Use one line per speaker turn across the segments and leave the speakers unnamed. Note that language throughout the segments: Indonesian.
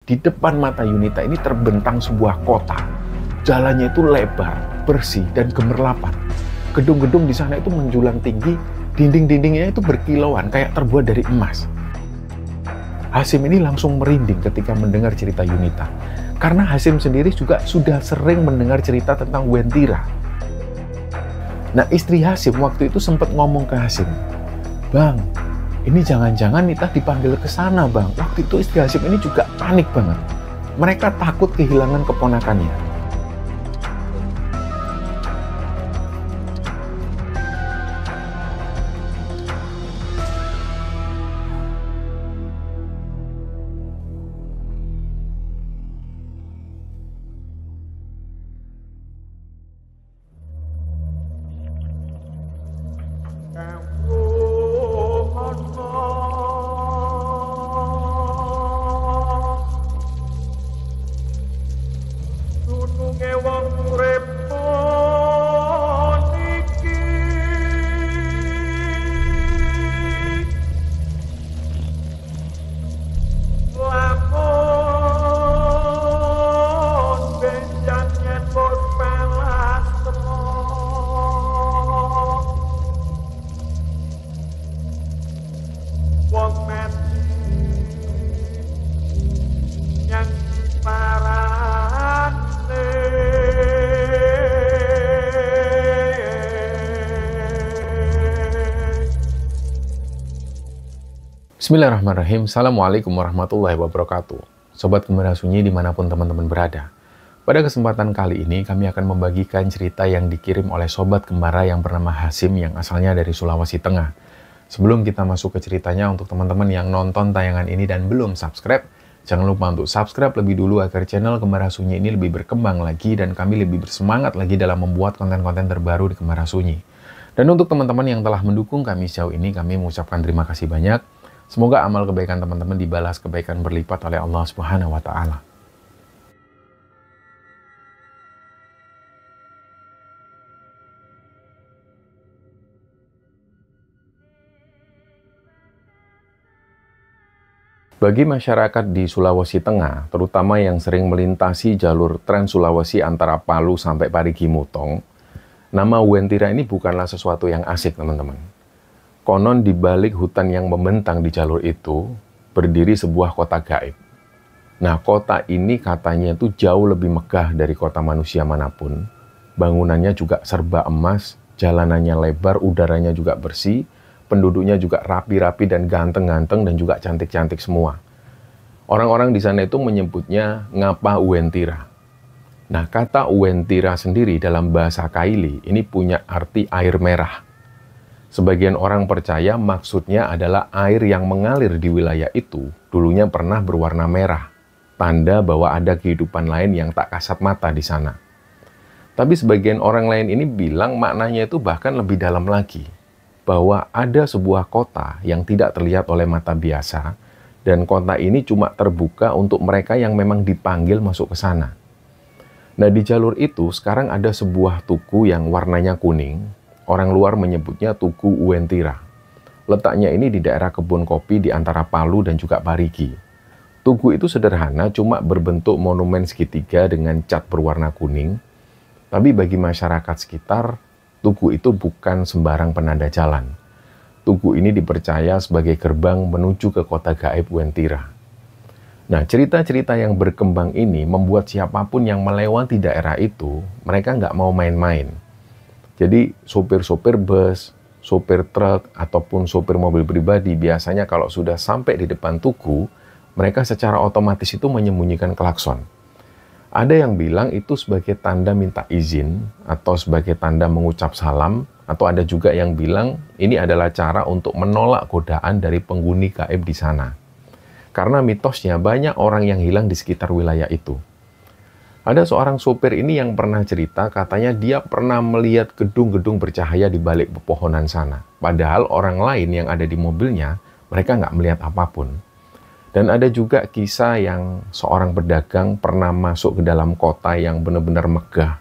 di depan mata Yunita ini terbentang sebuah kota. Jalannya itu lebar, bersih, dan gemerlapan. Gedung-gedung di sana itu menjulang tinggi, dinding-dindingnya itu berkilauan kayak terbuat dari emas. Hasyim ini langsung merinding ketika mendengar cerita Yunita. Karena Hasyim sendiri juga sudah sering mendengar cerita tentang Wentira. Nah, istri Hasyim waktu itu sempat ngomong ke Hasyim, "Bang, ini jangan-jangan Nita dipanggil ke sana, Bang." Waktu itu istri Hasyim ini juga panik banget. Mereka takut kehilangan keponakannya. Bismillahirrahmanirrahim. Assalamualaikum warahmatullahi wabarakatuh. Sobat Gembala Sunyi dimanapun teman-teman berada. Pada kesempatan kali ini kami akan membagikan cerita yang dikirim oleh Sobat Gembala yang bernama Hasyim yang asalnya dari Sulawesi Tengah. Sebelum kita masuk ke ceritanya, untuk teman-teman yang nonton tayangan ini dan belum subscribe, jangan lupa untuk subscribe lebih dulu agar channel Gembala Sunyi ini lebih berkembang lagi dan kami lebih bersemangat lagi dalam membuat konten-konten terbaru di Gembala Sunyi. Dan untuk teman-teman yang telah mendukung kami sejauh ini, kami mengucapkan terima kasih banyak. Semoga amal kebaikan teman-teman dibalas kebaikan berlipat oleh Allah Subhanahu wa Ta'ala. Bagi masyarakat di Sulawesi Tengah, terutama yang sering melintasi jalur Trans Sulawesi antara Palu sampai Parigi Mutong, nama Wentira ini bukanlah sesuatu yang asik, teman-teman. Konon di balik hutan yang membentang di jalur itu, berdiri sebuah kota gaib. Nah, kota ini katanya itu jauh lebih megah dari kota manusia manapun. Bangunannya juga serba emas, jalanannya lebar, udaranya juga bersih, penduduknya juga rapi-rapi dan ganteng-ganteng dan juga cantik-cantik semua. Orang-orang di sana itu menyebutnya Ngapa Wentira. Nah, kata Wentira sendiri dalam bahasa Kaili ini punya arti air merah. Sebagian orang percaya maksudnya adalah air yang mengalir di wilayah itu dulunya pernah berwarna merah, tanda bahwa ada kehidupan lain yang tak kasat mata di sana. Tapi sebagian orang lain ini bilang maknanya itu bahkan lebih dalam lagi, bahwa ada sebuah kota yang tidak terlihat oleh mata biasa, dan kota ini cuma terbuka untuk mereka yang memang dipanggil masuk ke sana. Nah, di jalur itu sekarang ada sebuah tugu yang warnanya kuning. Orang luar menyebutnya Tugu Wentira. Letaknya ini di daerah kebun kopi di antara Palu dan juga Parigi. Tugu itu sederhana, cuma berbentuk monumen segitiga dengan cat berwarna kuning. Tapi bagi masyarakat sekitar, tugu itu bukan sembarang penanda jalan. Tugu ini dipercaya sebagai gerbang menuju ke kota gaib Wentira. Nah, cerita-cerita yang berkembang ini membuat siapapun yang melewati daerah itu, mereka nggak mau main-main. Jadi sopir-sopir bus, sopir truk, ataupun sopir mobil pribadi biasanya kalau sudah sampai di depan tugu, mereka secara otomatis itu menyembunyikan klakson. Ada yang bilang itu sebagai tanda minta izin, atau sebagai tanda mengucap salam, atau ada juga yang bilang ini adalah cara untuk menolak godaan dari penghuni gaib di sana. Karena mitosnya banyak orang yang hilang di sekitar wilayah itu. Ada seorang sopir ini yang pernah cerita, katanya dia pernah melihat gedung-gedung bercahaya di balik pepohonan sana. Padahal orang lain yang ada di mobilnya, mereka nggak melihat apapun. Dan ada juga kisah yang seorang pedagang pernah masuk ke dalam kota yang benar-benar megah.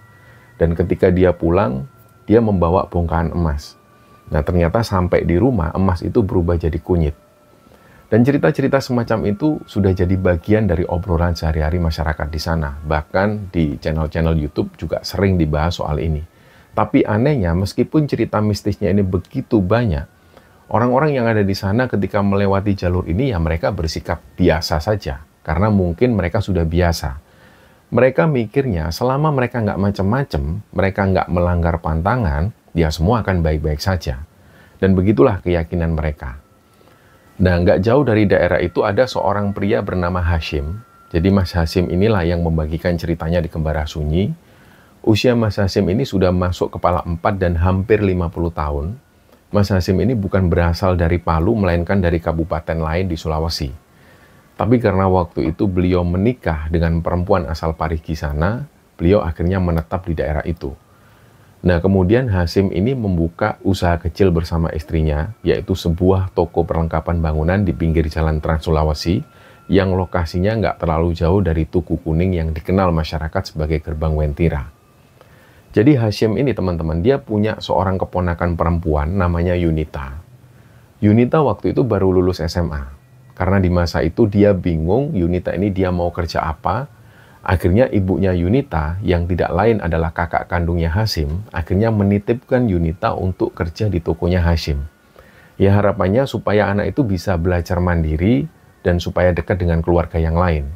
Dan ketika dia pulang, dia membawa bongkahan emas. Nah, ternyata sampai di rumah, emas itu berubah jadi kunyit. Dan cerita-cerita semacam itu sudah jadi bagian dari obrolan sehari-hari masyarakat di sana. Bahkan di channel-channel YouTube juga sering dibahas soal ini. Tapi anehnya, meskipun cerita mistisnya ini begitu banyak, orang-orang yang ada di sana ketika melewati jalur ini ya mereka bersikap biasa saja. Karena mungkin mereka sudah biasa. Mereka mikirnya selama mereka nggak macam-macam, mereka nggak melanggar pantangan, ya semua akan baik-baik saja. Dan begitulah keyakinan mereka. Nah, nggak jauh dari daerah itu ada seorang pria bernama Hashim. Jadi Mas Hashim inilah yang membagikan ceritanya di Kembara Sunyi. Usia Mas Hashim ini sudah masuk kepala 4 dan hampir 50 tahun. Mas Hashim ini bukan berasal dari Palu, melainkan dari kabupaten lain di Sulawesi. Tapi karena waktu itu beliau menikah dengan perempuan asal Parigi sana, beliau akhirnya menetap di daerah itu. Nah, kemudian Hashim ini membuka usaha kecil bersama istrinya, yaitu sebuah toko perlengkapan bangunan di pinggir jalan Trans Sulawesi, yang lokasinya nggak terlalu jauh dari Tugu Kuning yang dikenal masyarakat sebagai Gerbang Wentira. Jadi Hashim ini teman-teman, dia punya seorang keponakan perempuan namanya Yunita. Yunita waktu itu baru lulus SMA. Karena di masa itu dia bingung Yunita ini dia mau kerja apa. Akhirnya ibunya Yunita, yang tidak lain adalah kakak kandungnya Hashim, akhirnya menitipkan Yunita untuk kerja di tokonya Hashim. Ya harapannya supaya anak itu bisa belajar mandiri dan supaya dekat dengan keluarga yang lain.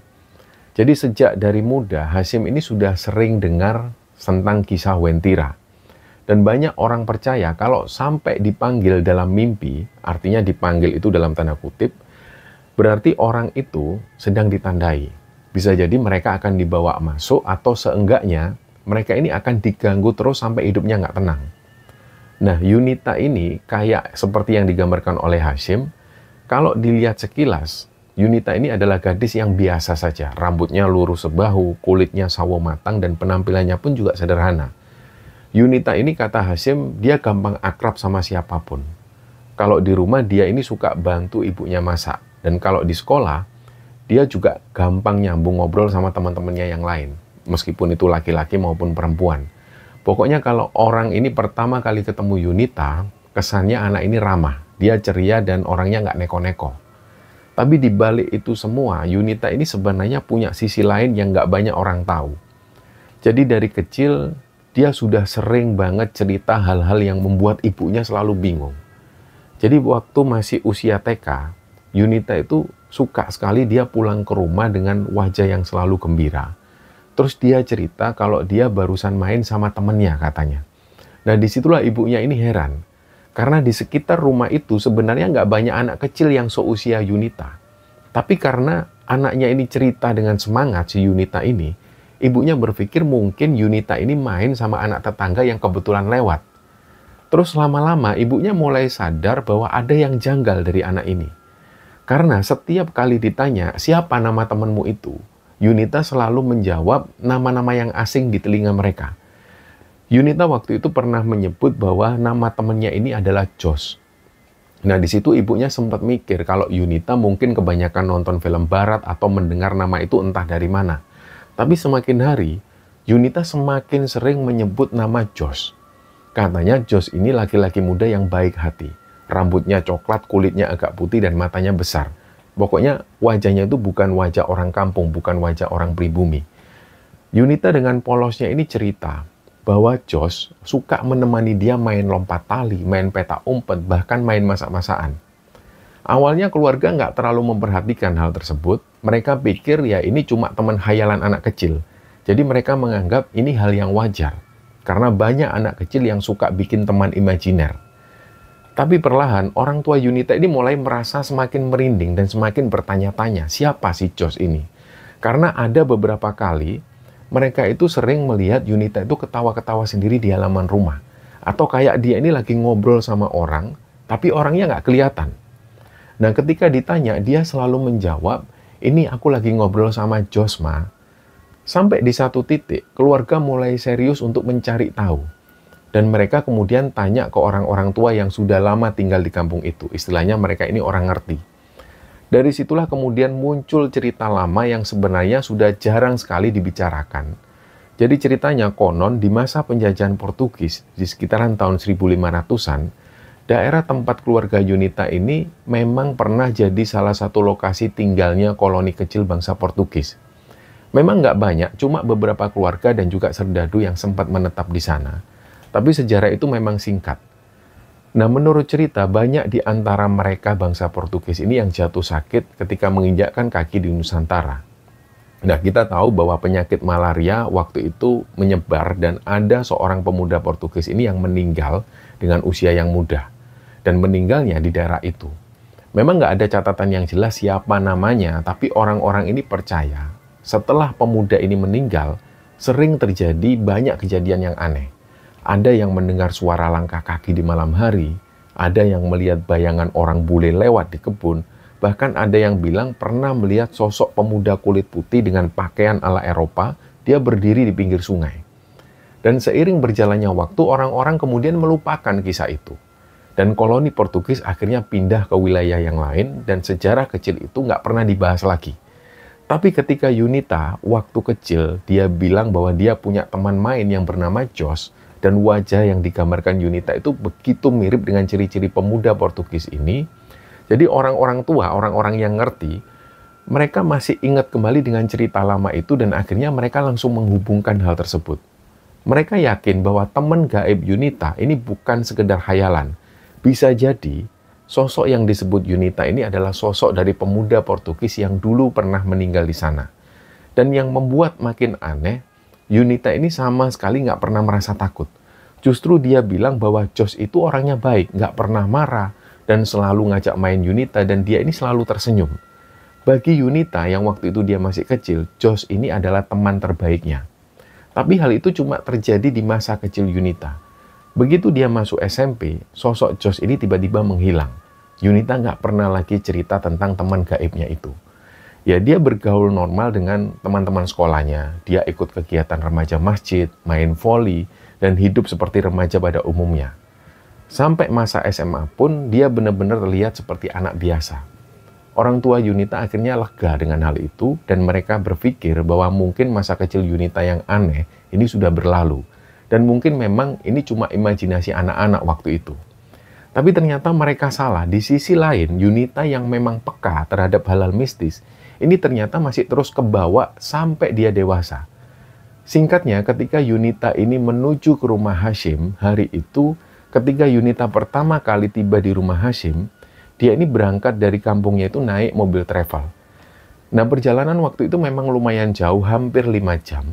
Jadi sejak dari muda, Hashim ini sudah sering dengar tentang kisah Wentira. Dan banyak orang percaya kalau sampai dipanggil dalam mimpi, artinya dipanggil itu dalam tanda kutip, berarti orang itu sedang ditandai. Bisa jadi mereka akan dibawa masuk atau seenggaknya mereka ini akan diganggu terus sampai hidupnya nggak tenang. Nah, Yunita ini kayak seperti yang digambarkan oleh Hashim. Kalau dilihat sekilas, Yunita ini adalah gadis yang biasa saja. Rambutnya lurus sebahu, kulitnya sawo matang, dan penampilannya pun juga sederhana. Yunita ini kata Hashim, dia gampang akrab sama siapapun. Kalau di rumah dia ini suka bantu ibunya masak. Dan kalau di sekolah, dia juga gampang nyambung ngobrol sama teman-temannya yang lain, meskipun itu laki-laki maupun perempuan. Pokoknya kalau orang ini pertama kali ketemu Yunita, kesannya anak ini ramah, dia ceria dan orangnya nggak neko-neko. Tapi di balik itu semua, Yunita ini sebenarnya punya sisi lain yang nggak banyak orang tahu. Jadi dari kecil, dia sudah sering banget cerita hal-hal yang membuat ibunya selalu bingung. Jadi waktu masih usia TK, Yunita itu suka sekali dia pulang ke rumah dengan wajah yang selalu gembira. Terus dia cerita kalau dia barusan main sama temennya katanya. Nah disitulah ibunya ini heran. Karena di sekitar rumah itu sebenarnya nggak banyak anak kecil yang seusia Yunita. Tapi karena anaknya ini cerita dengan semangat si Yunita ini, ibunya berpikir mungkin Yunita ini main sama anak tetangga yang kebetulan lewat. Terus lama-lama ibunya mulai sadar bahwa ada yang janggal dari anak ini. Karena setiap kali ditanya, siapa nama temanmu itu? Yunita selalu menjawab nama-nama yang asing di telinga mereka. Yunita waktu itu pernah menyebut bahwa nama temannya ini adalah Jos. Nah, di situ ibunya sempat mikir kalau Yunita mungkin kebanyakan nonton film barat atau mendengar nama itu entah dari mana. Tapi semakin hari, Yunita semakin sering menyebut nama Jos. Katanya Jos ini laki-laki muda yang baik hati. Rambutnya coklat, kulitnya agak putih, dan matanya besar. Pokoknya wajahnya itu bukan wajah orang kampung, bukan wajah orang pribumi. Yunita dengan polosnya ini cerita bahwa Jos suka menemani dia main lompat tali, main petak umpet, bahkan main masak-masakan. Awalnya keluarga nggak terlalu memperhatikan hal tersebut. Mereka pikir ya ini cuma teman hayalan anak kecil. Jadi mereka menganggap ini hal yang wajar. Karena banyak anak kecil yang suka bikin teman imajiner. Tapi perlahan, orang tua Yunita ini mulai merasa semakin merinding dan semakin bertanya-tanya, siapa si Jos ini? Karena ada beberapa kali, mereka itu sering melihat Yunita itu ketawa-ketawa sendiri di halaman rumah. Atau kayak dia ini lagi ngobrol sama orang, tapi orangnya nggak kelihatan. Nah, ketika ditanya, dia selalu menjawab, ini aku lagi ngobrol sama Jos, Ma. Sampai di satu titik, keluarga mulai serius untuk mencari tahu. Dan mereka kemudian tanya ke orang-orang tua yang sudah lama tinggal di kampung itu. Istilahnya mereka ini orang ngerti. Dari situlah kemudian muncul cerita lama yang sebenarnya sudah jarang sekali dibicarakan. Jadi ceritanya konon di masa penjajahan Portugis di sekitaran tahun 1500-an, Daerah tempat keluarga Yunita ini memang pernah jadi salah satu lokasi tinggalnya koloni kecil bangsa Portugis. Memang nggak banyak, cuma beberapa keluarga dan juga serdadu yang sempat menetap di sana. Tapi sejarah itu memang singkat. Nah, menurut cerita, banyak di antara mereka bangsa Portugis ini yang jatuh sakit ketika menginjakkan kaki di Nusantara. Nah, kita tahu bahwa penyakit malaria waktu itu menyebar dan ada seorang pemuda Portugis ini yang meninggal dengan usia yang muda. Dan meninggalnya di daerah itu. Memang nggak ada catatan yang jelas siapa namanya, tapi orang-orang ini percaya setelah pemuda ini meninggal, sering terjadi banyak kejadian yang aneh. Ada yang mendengar suara langkah kaki di malam hari, ada yang melihat bayangan orang bule lewat di kebun, bahkan ada yang bilang pernah melihat sosok pemuda kulit putih dengan pakaian ala Eropa, dia berdiri di pinggir sungai. Dan seiring berjalannya waktu, orang-orang kemudian melupakan kisah itu. Dan koloni Portugis akhirnya pindah ke wilayah yang lain, dan sejarah kecil itu nggak pernah dibahas lagi. Tapi ketika Yunita, waktu kecil, dia bilang bahwa dia punya teman main yang bernama Jos, dan wajah yang digambarkan Yunita itu begitu mirip dengan ciri-ciri pemuda Portugis ini. Jadi orang-orang tua, orang-orang yang ngerti, mereka masih ingat kembali dengan cerita lama itu dan akhirnya mereka langsung menghubungkan hal tersebut. Mereka yakin bahwa teman gaib Yunita ini bukan sekedar khayalan. Bisa jadi sosok yang disebut Yunita ini adalah sosok dari pemuda Portugis yang dulu pernah meninggal di sana. Dan yang membuat makin aneh, Yunita ini sama sekali nggak pernah merasa takut. Justru dia bilang bahwa Jos itu orangnya baik, nggak pernah marah, dan selalu ngajak main Yunita, dan dia ini selalu tersenyum. Bagi Yunita yang waktu itu dia masih kecil, Jos ini adalah teman terbaiknya. Tapi hal itu cuma terjadi di masa kecil Yunita. Begitu dia masuk SMP, sosok Jos ini tiba-tiba menghilang. Yunita nggak pernah lagi cerita tentang teman gaibnya itu. Ya, dia bergaul normal dengan teman-teman sekolahnya. Dia ikut kegiatan remaja masjid, main voli, dan hidup seperti remaja pada umumnya. Sampai masa SMA pun dia benar-benar terlihat seperti anak biasa. Orang tua Yunita akhirnya lega dengan hal itu dan mereka berpikir bahwa mungkin masa kecil Yunita yang aneh ini sudah berlalu. Dan mungkin memang ini cuma imajinasi anak-anak waktu itu. Tapi ternyata mereka salah. Di sisi lain, Yunita yang memang peka terhadap hal-hal mistis, ini ternyata masih terus kebawa sampai dia dewasa. Singkatnya, ketika Yunita ini menuju ke rumah Hashim, hari itu ketika Yunita pertama kali tiba di rumah Hashim, dia ini berangkat dari kampungnya itu naik mobil travel. Nah, perjalanan waktu itu memang lumayan jauh, hampir 5 jam.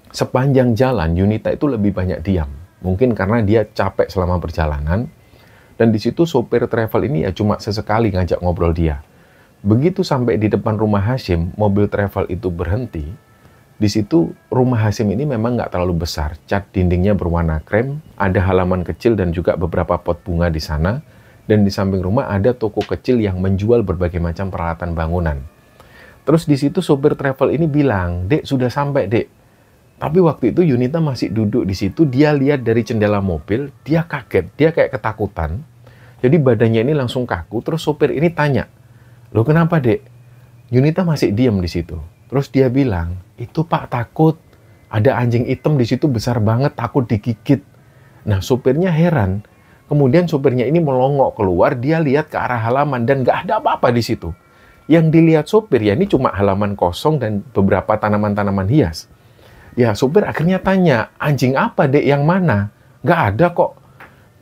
Sepanjang jalan, Yunita itu lebih banyak diam. Mungkin karena dia capek selama perjalanan, dan di situ sopir travel ini ya cuma sesekali ngajak ngobrol dia. Begitu sampai di depan rumah Hashim, mobil travel itu berhenti. Di situ rumah Hashim ini memang nggak terlalu besar. Cat dindingnya berwarna krem, ada halaman kecil dan juga beberapa pot bunga di sana. Dan di samping rumah ada toko kecil yang menjual berbagai macam peralatan bangunan. Terus di situ sopir travel ini bilang, "Dek, sudah sampai, Dek." Tapi waktu itu Yunita masih duduk di situ, dia lihat dari jendela mobil, dia kaget, dia kayak ketakutan. Jadi badannya ini langsung kaku, terus sopir ini tanya, "Loh, kenapa, Dek?" Yunita masih diam di situ. Terus dia bilang, "Itu Pak, takut. Ada anjing hitam di situ besar banget, takut digigit." Nah, sopirnya heran. Kemudian sopirnya ini melongok keluar, dia lihat ke arah halaman dan nggak ada apa-apa di situ. Yang dilihat sopir ya ini cuma halaman kosong dan beberapa tanaman-tanaman hias. Ya, sopir akhirnya tanya, "Anjing apa, Dek? Yang mana?" "Nggak ada kok."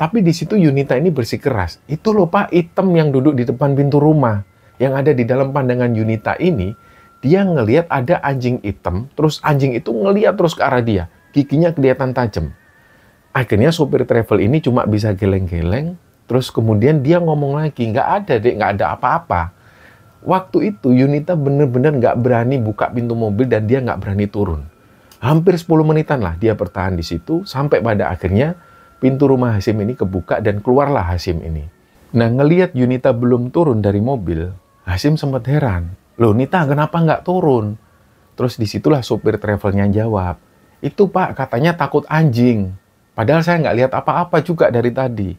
Tapi di situ Yunita ini bersikeras. "Itu loh Pak, hitam yang duduk di depan pintu rumah." Yang ada di dalam pandangan Yunita ini, dia ngelihat ada anjing hitam, terus anjing itu ngelihat terus ke arah dia. Giginya kelihatan tajam. Akhirnya sopir travel ini cuma bisa geleng-geleng, terus kemudian dia ngomong lagi, "Nggak ada, Dek, nggak ada apa-apa." Waktu itu Yunita bener-bener nggak berani buka pintu mobil dan dia nggak berani turun. Hampir 10 menitan lah dia bertahan di situ, sampai pada akhirnya pintu rumah Hashim ini kebuka dan keluarlah Hashim ini. Nah, ngelihat Yunita belum turun dari mobil, Hashim sempat heran. "Loh, Nita, kenapa nggak turun?" Terus disitulah sopir travelnya jawab, "Itu Pak, katanya takut anjing. Padahal saya nggak lihat apa-apa juga dari tadi."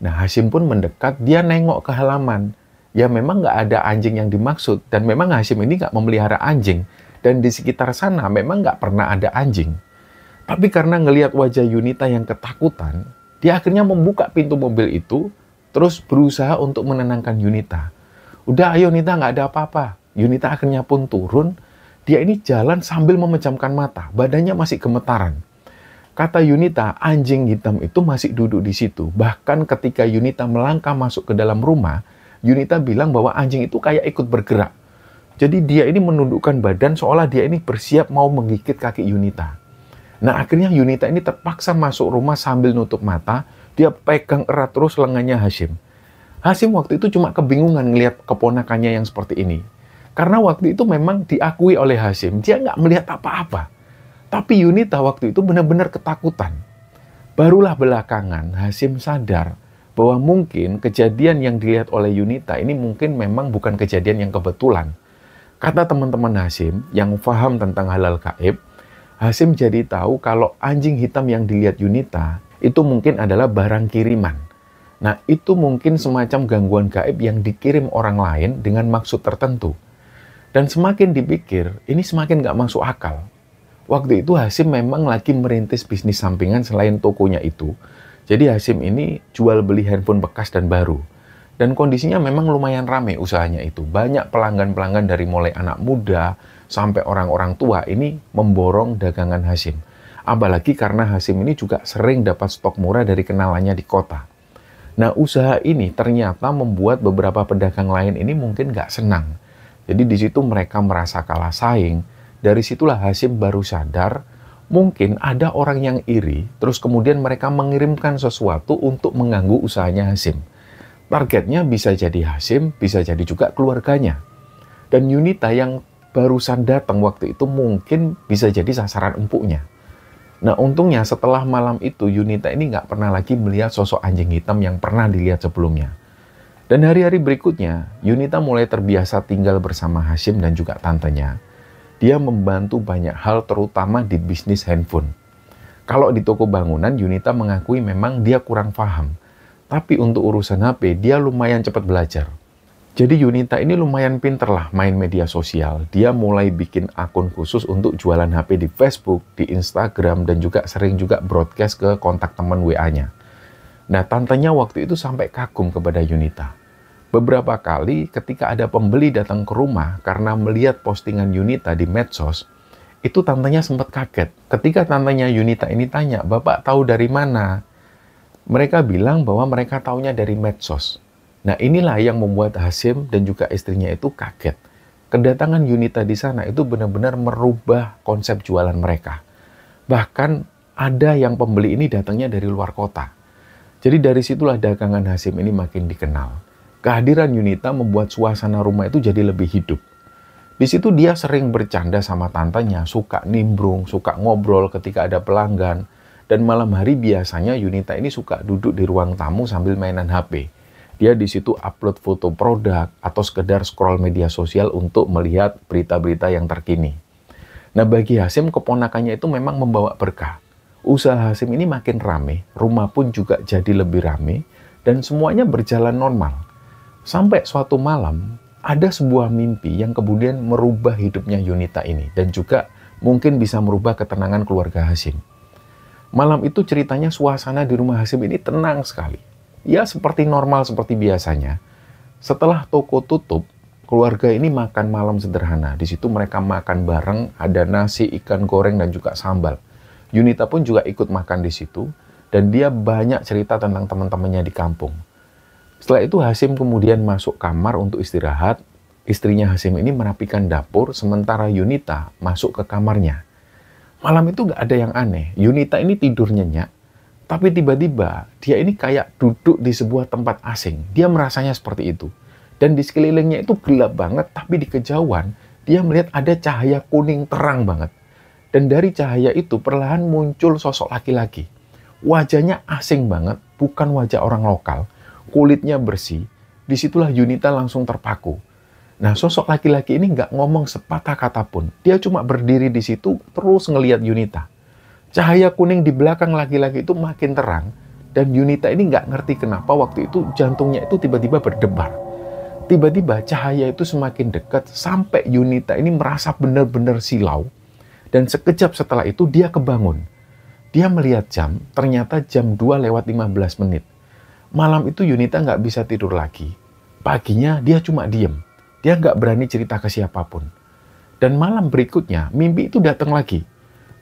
Nah, Hashim pun mendekat, dia nengok ke halaman. Ya memang nggak ada anjing yang dimaksud, dan memang Hashim ini nggak memelihara anjing. Dan di sekitar sana memang nggak pernah ada anjing. Tapi karena ngelihat wajah Yunita yang ketakutan, Dia akhirnya membuka pintu mobil itu, terus berusaha untuk menenangkan Yunita. Udah, ayo Nita, nggak ada apa-apa. Yunita akhirnya pun turun. Dia ini jalan sambil memejamkan mata, badannya masih gemetaran. Kata Yunita, anjing hitam itu masih duduk di situ. Bahkan ketika Yunita melangkah masuk ke dalam rumah, Yunita bilang bahwa anjing itu kayak ikut bergerak. Jadi dia ini menundukkan badan seolah dia ini bersiap mau menggigit kaki Yunita. Nah, akhirnya Yunita ini terpaksa masuk rumah sambil nutup mata. Dia pegang erat terus lengannya Hasyim. Hasyim waktu itu cuma kebingungan ngelihat keponakannya yang seperti ini. Karena waktu itu memang diakui oleh Hasyim, dia nggak melihat apa-apa. Tapi Yunita waktu itu benar-benar ketakutan. Barulah belakangan Hasyim sadar bahwa mungkin kejadian yang dilihat oleh Yunita ini mungkin memang bukan kejadian yang kebetulan. Kata teman-teman Hasyim yang paham tentang halal gaib, Hasyim jadi tahu kalau anjing hitam yang dilihat Yunita itu mungkin adalah barang kiriman. Nah, itu mungkin semacam gangguan gaib yang dikirim orang lain dengan maksud tertentu. Dan semakin dipikir, ini semakin nggak masuk akal. Waktu itu Hasyim memang lagi merintis bisnis sampingan selain tokonya itu. Jadi Hasyim ini jual beli handphone bekas dan baru. Dan kondisinya memang lumayan rame usahanya itu. Banyak pelanggan-pelanggan dari mulai anak muda sampai orang-orang tua ini memborong dagangan Hasyim. Apalagi karena Hasyim ini juga sering dapat stok murah dari kenalannya di kota. Nah, usaha ini ternyata membuat beberapa pedagang lain ini mungkin nggak senang. Jadi di situ mereka merasa kalah saing. Dari situlah Hasyim baru sadar, mungkin ada orang yang iri, terus kemudian mereka mengirimkan sesuatu untuk mengganggu usahanya Hasyim. Targetnya bisa jadi Hasyim, bisa jadi juga keluarganya. Dan Yunita yang barusan datang waktu itu mungkin bisa jadi sasaran empuknya. Nah, untungnya setelah malam itu, Yunita ini nggak pernah lagi melihat sosok anjing hitam yang pernah dilihat sebelumnya. Dan hari-hari berikutnya, Yunita mulai terbiasa tinggal bersama Hasyim dan juga tantenya. Dia membantu banyak hal terutama di bisnis handphone. Kalau di toko bangunan, Yunita mengakui memang dia kurang paham. Tapi untuk urusan HP, dia lumayan cepat belajar. Jadi Yunita ini lumayan pinter lah main media sosial. Dia mulai bikin akun khusus untuk jualan HP di Facebook, di Instagram, dan juga sering juga broadcast ke kontak teman WA-nya. Nah, tantenya waktu itu sampai kagum kepada Yunita. Beberapa kali ketika ada pembeli datang ke rumah karena melihat postingan Yunita di medsos, itu tantenya sempat kaget. Ketika tantenya Yunita ini tanya, "Bapak tahu dari mana?" Mereka bilang bahwa mereka taunya dari medsos. Nah, inilah yang membuat Hasyim dan juga istrinya itu kaget. Kedatangan Yunita di sana itu benar-benar merubah konsep jualan mereka. Bahkan ada yang pembeli ini datangnya dari luar kota. Jadi dari situlah dagangan Hasyim ini makin dikenal. Kehadiran Yunita membuat suasana rumah itu jadi lebih hidup. Di situ dia sering bercanda sama tantenya, suka nimbrung, suka ngobrol ketika ada pelanggan. Dan malam hari biasanya Yunita ini suka duduk di ruang tamu sambil mainan HP. Dia di situ upload foto produk atau sekedar scroll media sosial untuk melihat berita-berita yang terkini. Nah, bagi Hasyim, keponakannya itu memang membawa berkah. Usaha Hasyim ini makin rame, rumah pun juga jadi lebih rame, dan semuanya berjalan normal. Sampai suatu malam, ada sebuah mimpi yang kemudian merubah hidupnya Yunita ini, dan juga mungkin bisa merubah ketenangan keluarga Hasyim. Malam itu ceritanya suasana di rumah Hasyim ini tenang sekali. Ya, seperti normal, seperti biasanya. Setelah toko tutup, keluarga ini makan malam sederhana. Di situ mereka makan bareng, ada nasi, ikan goreng, dan juga sambal. Yunita pun juga ikut makan di situ, dan dia banyak cerita tentang teman-temannya di kampung. Setelah itu Hasyim kemudian masuk kamar untuk istirahat. Istrinya Hasyim ini merapikan dapur, sementara Yunita masuk ke kamarnya. Malam itu gak ada yang aneh. Yunita ini tidur nyenyak, tapi tiba-tiba dia ini kayak duduk di sebuah tempat asing. Dia merasanya seperti itu. Dan di sekelilingnya itu gelap banget, tapi di kejauhan dia melihat ada cahaya kuning terang banget. Dan dari cahaya itu perlahan muncul sosok laki-laki. Wajahnya asing banget, bukan wajah orang lokal. Kulitnya bersih. Disitulah Yunita langsung terpaku. Nah, sosok laki-laki ini nggak ngomong sepatah kata pun. Dia cuma berdiri di situ terus ngelihat Yunita. Cahaya kuning di belakang laki-laki itu makin terang. Dan Yunita ini nggak ngerti kenapa waktu itu jantungnya itu tiba-tiba berdebar. Tiba-tiba cahaya itu semakin dekat sampai Yunita ini merasa benar-benar silau. Dan sekejap setelah itu dia kebangun. Dia melihat jam, ternyata jam 2:15. Malam itu Yunita nggak bisa tidur lagi. Paginya dia cuma diem. Dia nggak berani cerita ke siapapun. Dan malam berikutnya, mimpi itu datang lagi.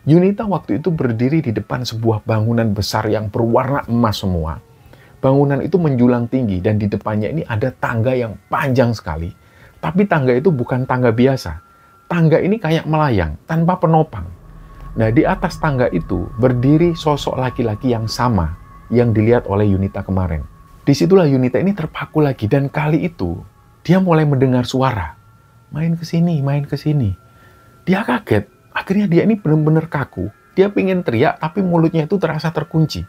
Yunita waktu itu berdiri di depan sebuah bangunan besar yang berwarna emas semua. Bangunan itu menjulang tinggi dan di depannya ini ada tangga yang panjang sekali. Tapi tangga itu bukan tangga biasa. Tangga ini kayak melayang, tanpa penopang. Nah, di atas tangga itu berdiri sosok laki-laki yang sama yang dilihat oleh Yunita kemarin. Disitulah Yunita ini terpaku lagi dan kali itu dia mulai mendengar suara. Main ke sini, main ke sini. Dia kaget. Akhirnya dia ini benar-benar kaku. Dia pengen teriak tapi mulutnya itu terasa terkunci.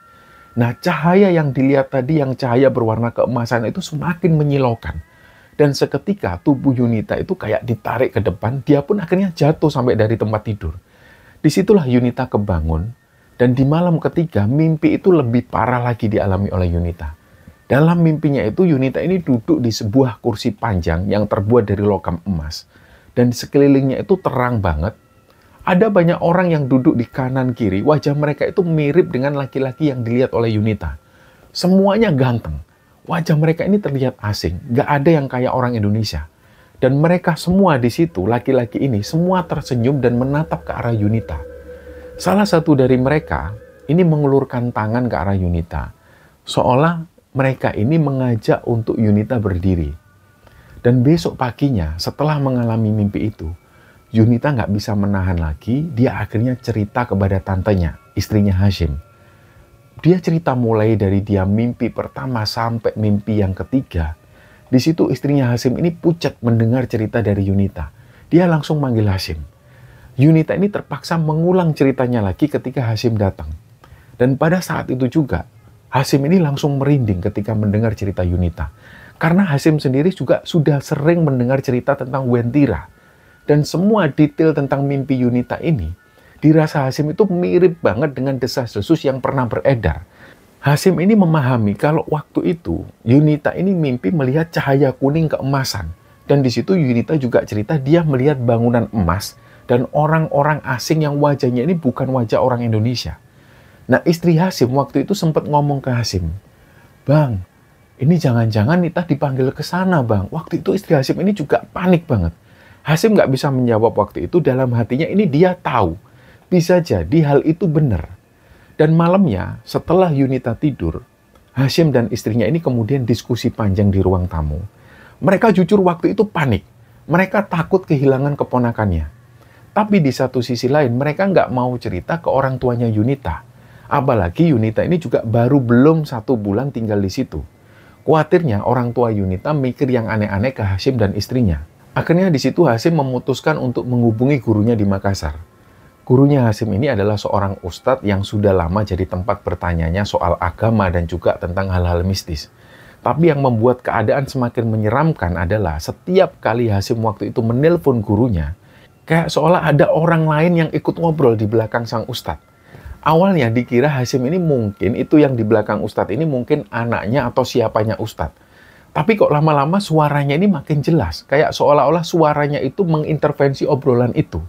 Nah, cahaya yang dilihat tadi yang cahaya berwarna keemasan itu semakin menyilaukan. Dan seketika tubuh Yunita itu kayak ditarik ke depan. Dia pun akhirnya jatuh sampai dari tempat tidur. Disitulah Yunita kebangun. Dan di malam ketiga, mimpi itu lebih parah lagi dialami oleh Yunita. Dalam mimpinya itu, Yunita ini duduk di sebuah kursi panjang yang terbuat dari logam emas. Dan di sekelilingnya itu terang banget. Ada banyak orang yang duduk di kanan kiri, wajah mereka itu mirip dengan laki-laki yang dilihat oleh Yunita. Semuanya ganteng. Wajah mereka ini terlihat asing, gak ada yang kayak orang Indonesia. Dan mereka semua di situ, laki-laki ini, semua tersenyum dan menatap ke arah Yunita. Salah satu dari mereka ini mengulurkan tangan ke arah Yunita, seolah mereka ini mengajak untuk Yunita berdiri. Dan besok paginya, setelah mengalami mimpi itu, Yunita nggak bisa menahan lagi, dia akhirnya cerita kepada tantenya, istrinya Hasyim. Dia cerita mulai dari dia mimpi pertama sampai mimpi yang ketiga. Di situ istrinya Hasyim ini pucat mendengar cerita dari Yunita. Dia langsung manggil Hasyim. Yunita ini terpaksa mengulang ceritanya lagi ketika Hasyim datang. Dan pada saat itu juga, Hasyim ini langsung merinding ketika mendengar cerita Yunita. Karena Hasyim sendiri juga sudah sering mendengar cerita tentang Wentira. Dan semua detail tentang mimpi Yunita ini, dirasa Hasyim itu mirip banget dengan desas-desus yang pernah beredar. Hasyim ini memahami kalau waktu itu, Yunita ini mimpi melihat cahaya kuning keemasan. Dan di situ Yunita juga cerita dia melihat bangunan emas, dan orang-orang asing yang wajahnya ini bukan wajah orang Indonesia. Nah, istri Hasyim waktu itu sempat ngomong ke Hasyim, "Bang, ini jangan-jangan Nita dipanggil ke sana, Bang." Waktu itu istri Hasyim ini juga panik banget. Hasyim nggak bisa menjawab waktu itu, dalam hatinya ini dia tahu. Bisa jadi hal itu benar. Dan malamnya, setelah Yunita tidur, Hasyim dan istrinya ini kemudian diskusi panjang di ruang tamu. Mereka jujur waktu itu panik. Mereka takut kehilangan keponakannya. Tapi di satu sisi lain, mereka nggak mau cerita ke orang tuanya Yunita. Apalagi Yunita ini juga baru belum 1 bulan tinggal di situ. Khawatirnya orang tua Yunita mikir yang aneh-aneh ke Hasyim dan istrinya. Akhirnya di situ Hasyim memutuskan untuk menghubungi gurunya di Makassar. Gurunya Hasyim ini adalah seorang ustadz yang sudah lama jadi tempat bertanyanya soal agama dan juga tentang hal-hal mistis. Tapi yang membuat keadaan semakin menyeramkan adalah setiap kali Hasyim waktu itu menelpon gurunya, kayak seolah ada orang lain yang ikut ngobrol di belakang sang ustadz. Awalnya dikira Hasyim ini mungkin itu yang di belakang ustadz ini mungkin anaknya atau siapanya ustadz. Tapi kok lama-lama suaranya ini makin jelas, kayak seolah-olah suaranya itu mengintervensi obrolan itu.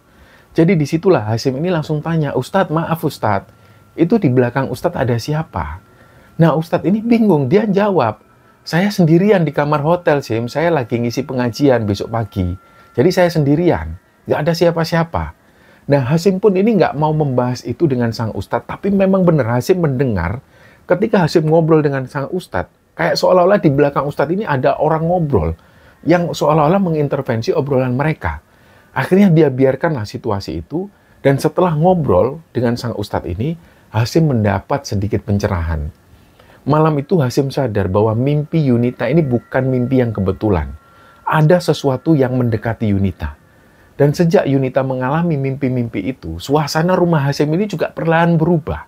Jadi disitulah Hasyim ini langsung tanya, "Ustadz, maaf Ustadz, itu di belakang Ustadz ada siapa?" Nah, Ustadz ini bingung, dia jawab, "Saya sendirian di kamar hotel, Sim. Saya lagi ngisi pengajian besok pagi. Jadi saya sendirian, nggak ada siapa-siapa." Nah, Hasyim pun ini nggak mau membahas itu dengan sang Ustadz, tapi memang benar Hasyim mendengar ketika Hasyim ngobrol dengan sang Ustadz, kayak seolah-olah di belakang Ustadz ini ada orang ngobrol yang seolah-olah mengintervensi obrolan mereka. Akhirnya dia biarkanlah situasi itu, dan setelah ngobrol dengan sang Ustadz ini, Hasyim mendapat sedikit pencerahan. Malam itu Hasyim sadar bahwa mimpi Yunita ini bukan mimpi yang kebetulan. Ada sesuatu yang mendekati Yunita. Dan sejak Yunita mengalami mimpi-mimpi itu, suasana rumah Hasyim ini juga perlahan berubah.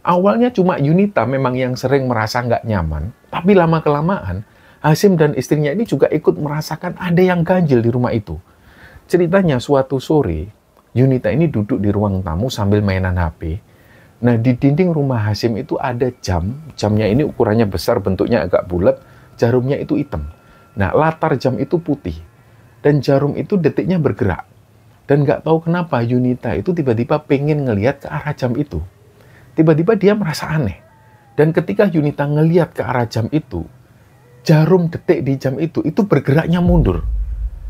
Awalnya cuma Yunita memang yang sering merasa nggak nyaman, tapi lama-kelamaan, Hasyim dan istrinya ini juga ikut merasakan ada yang ganjil di rumah itu. Ceritanya suatu sore, Yunita ini duduk di ruang tamu sambil mainan HP. Nah, di dinding rumah Hasyim itu ada jam. Jamnya ini ukurannya besar, bentuknya agak bulat, jarumnya itu hitam. Nah, latar jam itu putih. Dan jarum itu detiknya bergerak. Dan nggak tahu kenapa Yunita itu tiba-tiba pengen ngelihat ke arah jam itu. tiba-tiba dia merasa aneh. Dan ketika Yunita ngeliat ke arah jam itu, jarum detik di jam itu bergeraknya mundur.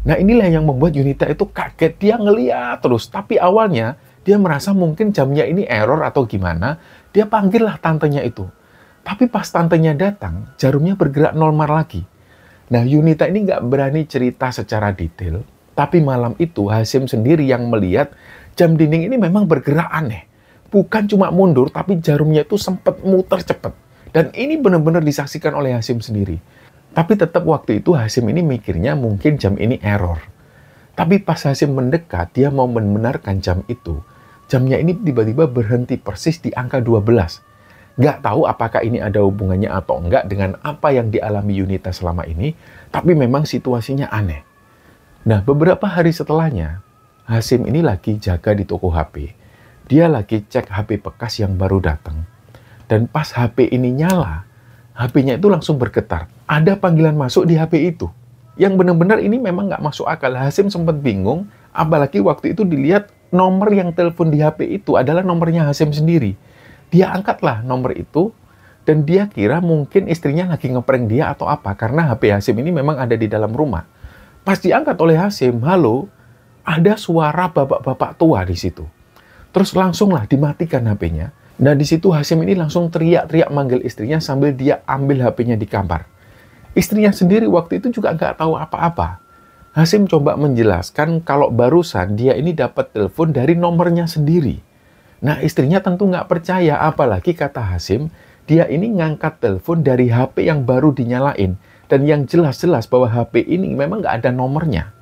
Nah inilah yang membuat Yunita itu kaget, dia ngeliat terus. Tapi awalnya dia merasa mungkin jamnya ini error atau gimana, dia panggil lah tantenya itu. Tapi pas tantenya datang, jarumnya bergerak normal lagi. Nah Yunita ini nggak berani cerita secara detail, tapi malam itu Hasyim sendiri yang melihat jam dinding ini memang bergerak aneh. Bukan cuma mundur, tapi jarumnya itu sempat muter cepat. Dan ini benar-benar disaksikan oleh Hasyim sendiri. Tapi tetap waktu itu Hasyim ini mikirnya mungkin jam ini error. Tapi pas Hasyim mendekat, dia mau membenarkan jam itu. Jamnya ini tiba-tiba berhenti persis di angka 12. Nggak tahu apakah ini ada hubungannya atau enggak dengan apa yang dialami Yunita selama ini. Tapi memang situasinya aneh. Nah, beberapa hari setelahnya, Hasyim ini lagi jaga di toko HP. Dia lagi cek HP bekas yang baru datang. Dan pas HP ini nyala, HP-nya itu langsung bergetar. Ada panggilan masuk di HP itu. Yang benar-benar ini memang nggak masuk akal. Hasyim sempat bingung, apalagi waktu itu dilihat nomor yang telepon di HP itu adalah nomornya Hasyim sendiri. Dia angkatlah nomor itu, dan dia kira mungkin istrinya lagi ngeprank dia atau apa, karena HP Hasyim ini memang ada di dalam rumah. Pas diangkat oleh Hasyim, halo, ada suara bapak-bapak tua di situ. Terus langsunglah dimatikan HP-nya. Nah di situ Hasyim ini langsung teriak-teriak manggil istrinya sambil dia ambil HP-nya di kamar. Istrinya sendiri waktu itu juga nggak tahu apa-apa. Hasyim coba menjelaskan kalau barusan dia ini dapat telepon dari nomornya sendiri. Nah istrinya tentu nggak percaya, apalagi kata Hasyim, dia ini ngangkat telepon dari HP yang baru dinyalain. Dan yang jelas-jelas bahwa HP ini memang nggak ada nomornya.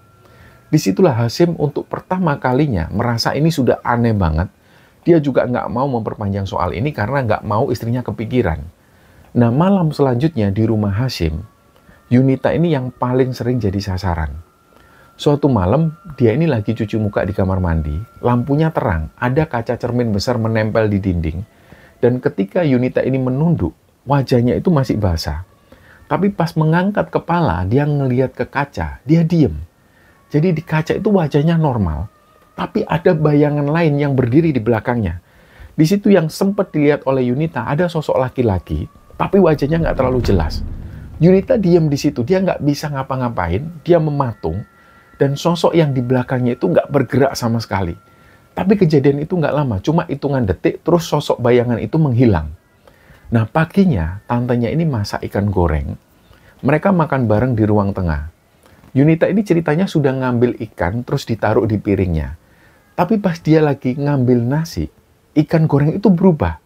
Disitulah Hasyim untuk pertama kalinya merasa ini sudah aneh banget. Dia juga nggak mau memperpanjang soal ini karena nggak mau istrinya kepikiran. Nah malam selanjutnya di rumah Hasyim, Yunita ini yang paling sering jadi sasaran. Suatu malam dia ini lagi cuci muka di kamar mandi, lampunya terang, ada kaca cermin besar menempel di dinding. Dan ketika Yunita ini menunduk, wajahnya itu masih basah. Tapi pas mengangkat kepala, dia ngelihat ke kaca, dia diem. Jadi di kaca itu wajahnya normal, tapi ada bayangan lain yang berdiri di belakangnya. Di situ yang sempat dilihat oleh Yunita ada sosok laki-laki, tapi wajahnya nggak terlalu jelas. Yunita diam di situ, dia nggak bisa ngapa-ngapain, dia mematung, dan sosok yang di belakangnya itu nggak bergerak sama sekali. Tapi kejadian itu nggak lama, cuma hitungan detik, terus sosok bayangan itu menghilang. Nah paginya, tantenya ini masak ikan goreng. Mereka makan bareng di ruang tengah. Yunita ini ceritanya sudah ngambil ikan terus ditaruh di piringnya. Tapi pas dia lagi ngambil nasi, ikan goreng itu berubah.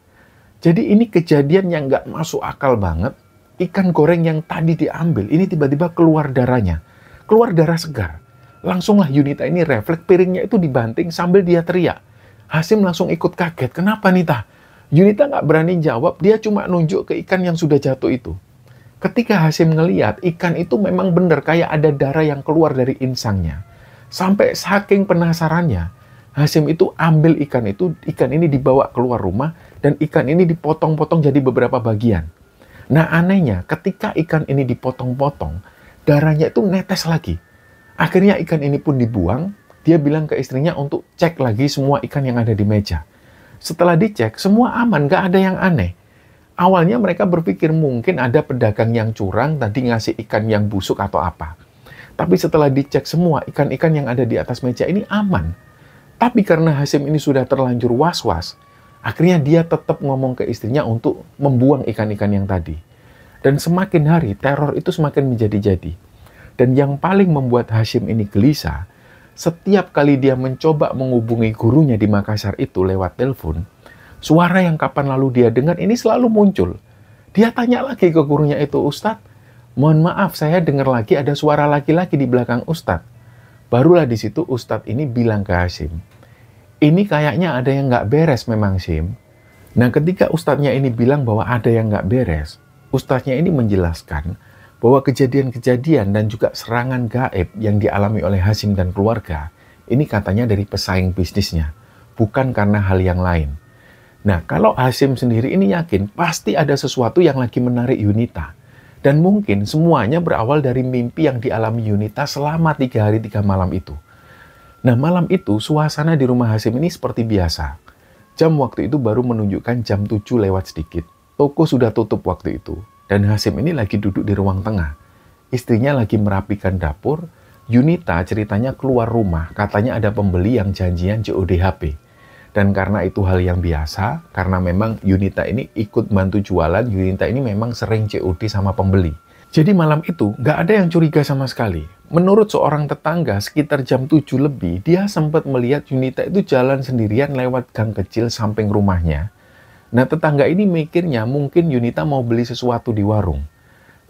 Jadi ini kejadian yang nggak masuk akal banget. Ikan goreng yang tadi diambil, ini tiba-tiba keluar darahnya. Keluar darah segar. Langsunglah Yunita ini refleks, piringnya itu dibanting sambil dia teriak. Hasyim langsung ikut kaget. Kenapa Nita? Yunita nggak berani jawab, dia cuma nunjuk ke ikan yang sudah jatuh itu. Ketika Hasyim ngeliat, ikan itu memang benar kayak ada darah yang keluar dari insangnya. Sampai saking penasarannya, Hasyim itu ambil ikan itu, ikan ini dibawa keluar rumah, dan ikan ini dipotong-potong jadi beberapa bagian. Nah anehnya, ketika ikan ini dipotong-potong, darahnya itu netes lagi. Akhirnya ikan ini pun dibuang, dia bilang ke istrinya untuk cek lagi semua ikan yang ada di meja. Setelah dicek, semua aman, nggak ada yang aneh. Awalnya mereka berpikir mungkin ada pedagang yang curang tadi ngasih ikan yang busuk atau apa. Tapi setelah dicek semua ikan-ikan yang ada di atas meja ini aman. Tapi karena Hasyim ini sudah terlanjur was-was, akhirnya dia tetap ngomong ke istrinya untuk membuang ikan-ikan yang tadi. Dan semakin hari teror itu semakin menjadi-jadi. Dan yang paling membuat Hasyim ini gelisah, setiap kali dia mencoba menghubungi gurunya di Makassar itu lewat telepon, suara yang kapan lalu dia dengar ini selalu muncul. Dia tanya lagi ke gurunya itu, Ustadz, mohon maaf saya dengar lagi ada suara laki-laki di belakang Ustadz. Barulah di situ Ustadz ini bilang ke Hasyim, ini kayaknya ada yang nggak beres memang Syim. Nah ketika Ustadznya ini bilang bahwa ada yang nggak beres, Ustadznya ini menjelaskan bahwa kejadian-kejadian dan juga serangan gaib yang dialami oleh Hasyim dan keluarga, ini katanya dari pesaing bisnisnya, bukan karena hal yang lain. Nah, kalau Hasyim sendiri ini yakin, pasti ada sesuatu yang lagi menarik Yunita. Dan mungkin semuanya berawal dari mimpi yang dialami Yunita selama 3 hari 3 malam itu. Nah, malam itu suasana di rumah Hasyim ini seperti biasa. Jam waktu itu baru menunjukkan jam 7 lewat sedikit. Toko sudah tutup waktu itu. Dan Hasyim ini lagi duduk di ruang tengah. Istrinya lagi merapikan dapur. Yunita ceritanya keluar rumah. Katanya ada pembeli yang janjian COD HP. Dan karena itu hal yang biasa, karena memang Yunita ini ikut bantu jualan, Yunita ini memang sering COD sama pembeli. Jadi malam itu nggak ada yang curiga sama sekali. Menurut seorang tetangga, sekitar jam 7 lebih, dia sempat melihat Yunita itu jalan sendirian lewat gang kecil samping rumahnya. Nah, tetangga ini mikirnya mungkin Yunita mau beli sesuatu di warung.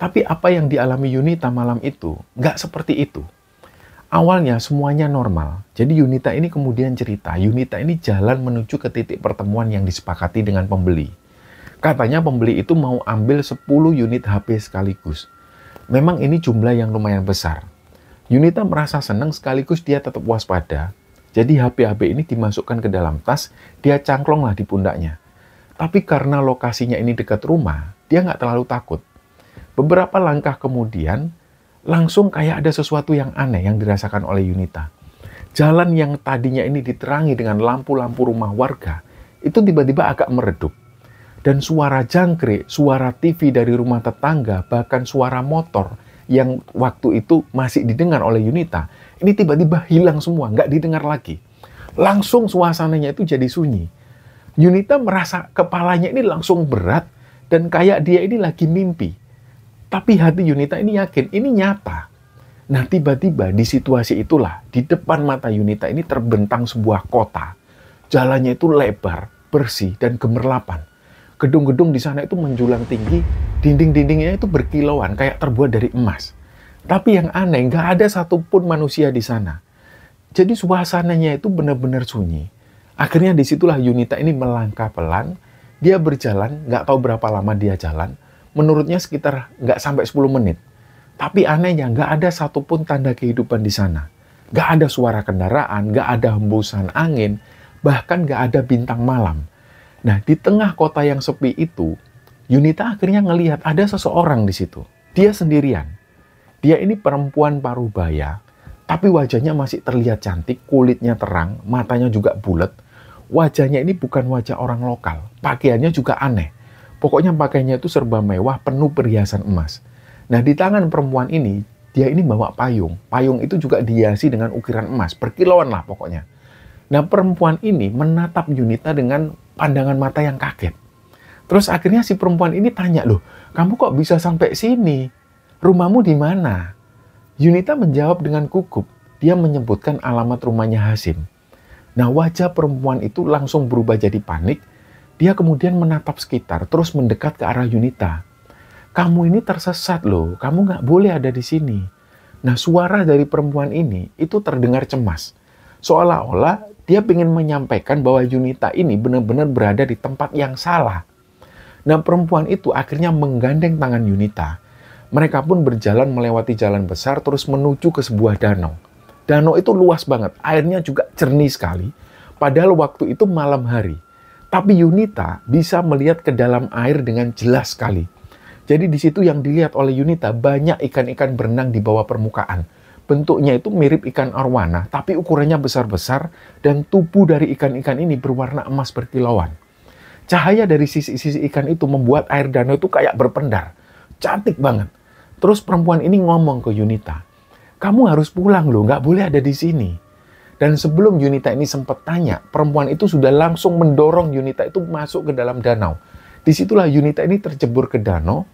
Tapi apa yang dialami Yunita malam itu, nggak seperti itu. Awalnya semuanya normal. Jadi Yunita ini kemudian cerita, Yunita ini jalan menuju ke titik pertemuan yang disepakati dengan pembeli. Katanya pembeli itu mau ambil 10 unit HP sekaligus. Memang ini jumlah yang lumayan besar. Yunita merasa senang sekaligus dia tetap waspada. Jadi HP-HP ini dimasukkan ke dalam tas, dia cangklonglah di pundaknya. Tapi karena lokasinya ini dekat rumah, dia nggak terlalu takut. Beberapa langkah kemudian, langsung kayak ada sesuatu yang aneh yang dirasakan oleh Yunita. Jalan yang tadinya ini diterangi dengan lampu-lampu rumah warga, itu tiba-tiba agak meredup. Dan suara jangkrik, suara TV dari rumah tetangga, bahkan suara motor yang waktu itu masih didengar oleh Yunita, ini tiba-tiba hilang semua, nggak didengar lagi. Langsung suasananya itu jadi sunyi. Yunita merasa kepalanya ini langsung berat dan kayak dia ini lagi mimpi. Tapi hati Yunita ini yakin, ini nyata. Nah, tiba-tiba di situasi itulah, di depan mata Yunita ini terbentang sebuah kota. Jalannya itu lebar, bersih, dan gemerlapan. Gedung-gedung di sana itu menjulang tinggi, dinding-dindingnya itu berkilauan, kayak terbuat dari emas. Tapi yang aneh, nggak ada satupun manusia di sana. Jadi suasananya itu benar-benar sunyi. Akhirnya disitulah Yunita ini melangkah pelan, dia berjalan, nggak tahu berapa lama dia jalan, menurutnya sekitar nggak sampai 10 menit. Tapi anehnya, nggak ada satupun tanda kehidupan di sana. Nggak ada suara kendaraan, nggak ada hembusan angin, bahkan nggak ada bintang malam. Nah, di tengah kota yang sepi itu, Yunita akhirnya ngelihat ada seseorang di situ. Dia sendirian. Dia ini perempuan parubaya, tapi wajahnya masih terlihat cantik, kulitnya terang, matanya juga bulat. Wajahnya ini bukan wajah orang lokal. Pakaiannya juga aneh. Pokoknya pakaiannya itu serba mewah, penuh perhiasan emas. Nah, di tangan perempuan ini, dia ini bawa payung. Payung itu juga dihiasi dengan ukiran emas, berkilauan lah pokoknya. Nah, perempuan ini menatap Yunita dengan pandangan mata yang kaget. Terus akhirnya si perempuan ini tanya, loh, kamu kok bisa sampai sini? Rumahmu di mana? Yunita menjawab dengan gugup. Dia menyebutkan alamat rumahnya Hasyim. Nah, wajah perempuan itu langsung berubah jadi panik. Dia kemudian menatap sekitar, terus mendekat ke arah Yunita. Kamu ini tersesat loh, kamu nggak boleh ada di sini. Nah, suara dari perempuan ini itu terdengar cemas. Seolah-olah dia ingin menyampaikan bahwa Yunita ini benar-benar berada di tempat yang salah. Nah, perempuan itu akhirnya menggandeng tangan Yunita. Mereka pun berjalan melewati jalan besar terus menuju ke sebuah danau. Danau itu luas banget, airnya juga jernih sekali. Padahal waktu itu malam hari. Tapi Yunita bisa melihat ke dalam air dengan jelas sekali. Jadi di situ yang dilihat oleh Yunita banyak ikan-ikan berenang di bawah permukaan. Bentuknya itu mirip ikan arwana, tapi ukurannya besar-besar dan tubuh dari ikan-ikan ini berwarna emas berkilauan. Cahaya dari sisi-sisi ikan itu membuat air danau itu kayak berpendar. Cantik banget. Terus perempuan ini ngomong ke Yunita, kamu harus pulang loh, nggak boleh ada di sini. Dan sebelum Yunita ini sempat tanya, perempuan itu sudah langsung mendorong Yunita itu masuk ke dalam danau. Disitulah Yunita ini terjebur ke danau,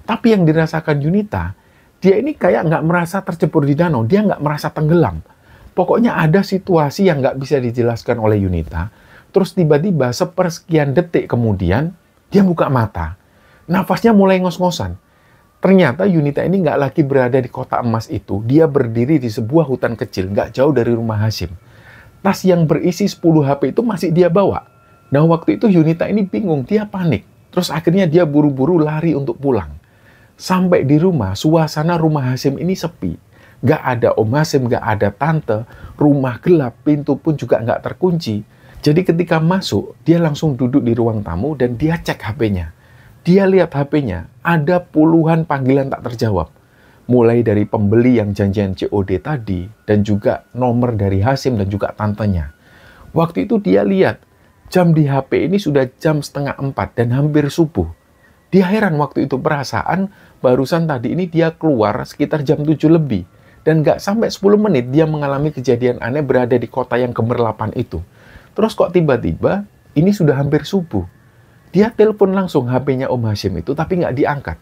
tapi yang dirasakan Yunita, dia ini kayak nggak merasa tercebur di danau, dia nggak merasa tenggelam. Pokoknya ada situasi yang nggak bisa dijelaskan oleh Yunita, terus tiba-tiba sepersekian detik kemudian, dia buka mata. Nafasnya mulai ngos-ngosan. Ternyata Yunita ini nggak lagi berada di kota emas itu, dia berdiri di sebuah hutan kecil, nggak jauh dari rumah Hasyim. Tas yang berisi 10 HP itu masih dia bawa. Nah, waktu itu Yunita ini bingung, dia panik. Terus akhirnya dia buru-buru lari untuk pulang. Sampai di rumah, suasana rumah Hasyim ini sepi. Nggak ada Om Hasyim, nggak ada tante, rumah gelap, pintu pun juga nggak terkunci. Jadi ketika masuk, dia langsung duduk di ruang tamu dan dia cek HP-nya. Dia lihat HP-nya, ada puluhan panggilan tak terjawab. Mulai dari pembeli yang janjian COD tadi, dan juga nomor dari Hasyim dan juga tantenya. Waktu itu dia lihat, Jam di HP ini sudah jam 3:30 dan hampir subuh. Dia heran waktu itu, perasaan barusan tadi ini dia keluar sekitar jam 7 lebih. Dan nggak sampai 10 menit dia mengalami kejadian aneh berada di kota yang gemerlapan itu. Terus kok tiba-tiba ini sudah hampir subuh. Dia telepon langsung HP-nya Om Hashim itu tapi nggak diangkat.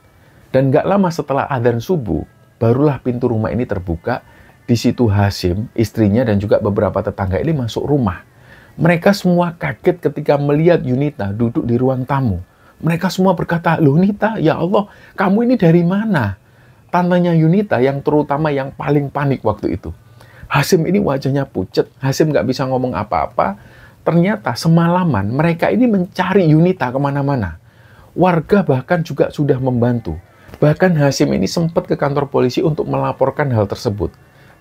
Dan nggak lama setelah adzan subuh, barulah pintu rumah ini terbuka. Di situ Hashim, istrinya dan juga beberapa tetangga ini masuk rumah. Mereka semua kaget ketika melihat Yunita duduk di ruang tamu. Mereka semua berkata, "Loh Nita, ya Allah, kamu ini dari mana?" Tantenya Yunita yang terutama yang paling panik waktu itu. Hashim ini wajahnya pucet, Hashim nggak bisa ngomong apa-apa. Ternyata semalaman mereka ini mencari Yunita kemana-mana. Warga bahkan juga sudah membantu. Bahkan Hashim ini sempat ke kantor polisi untuk melaporkan hal tersebut.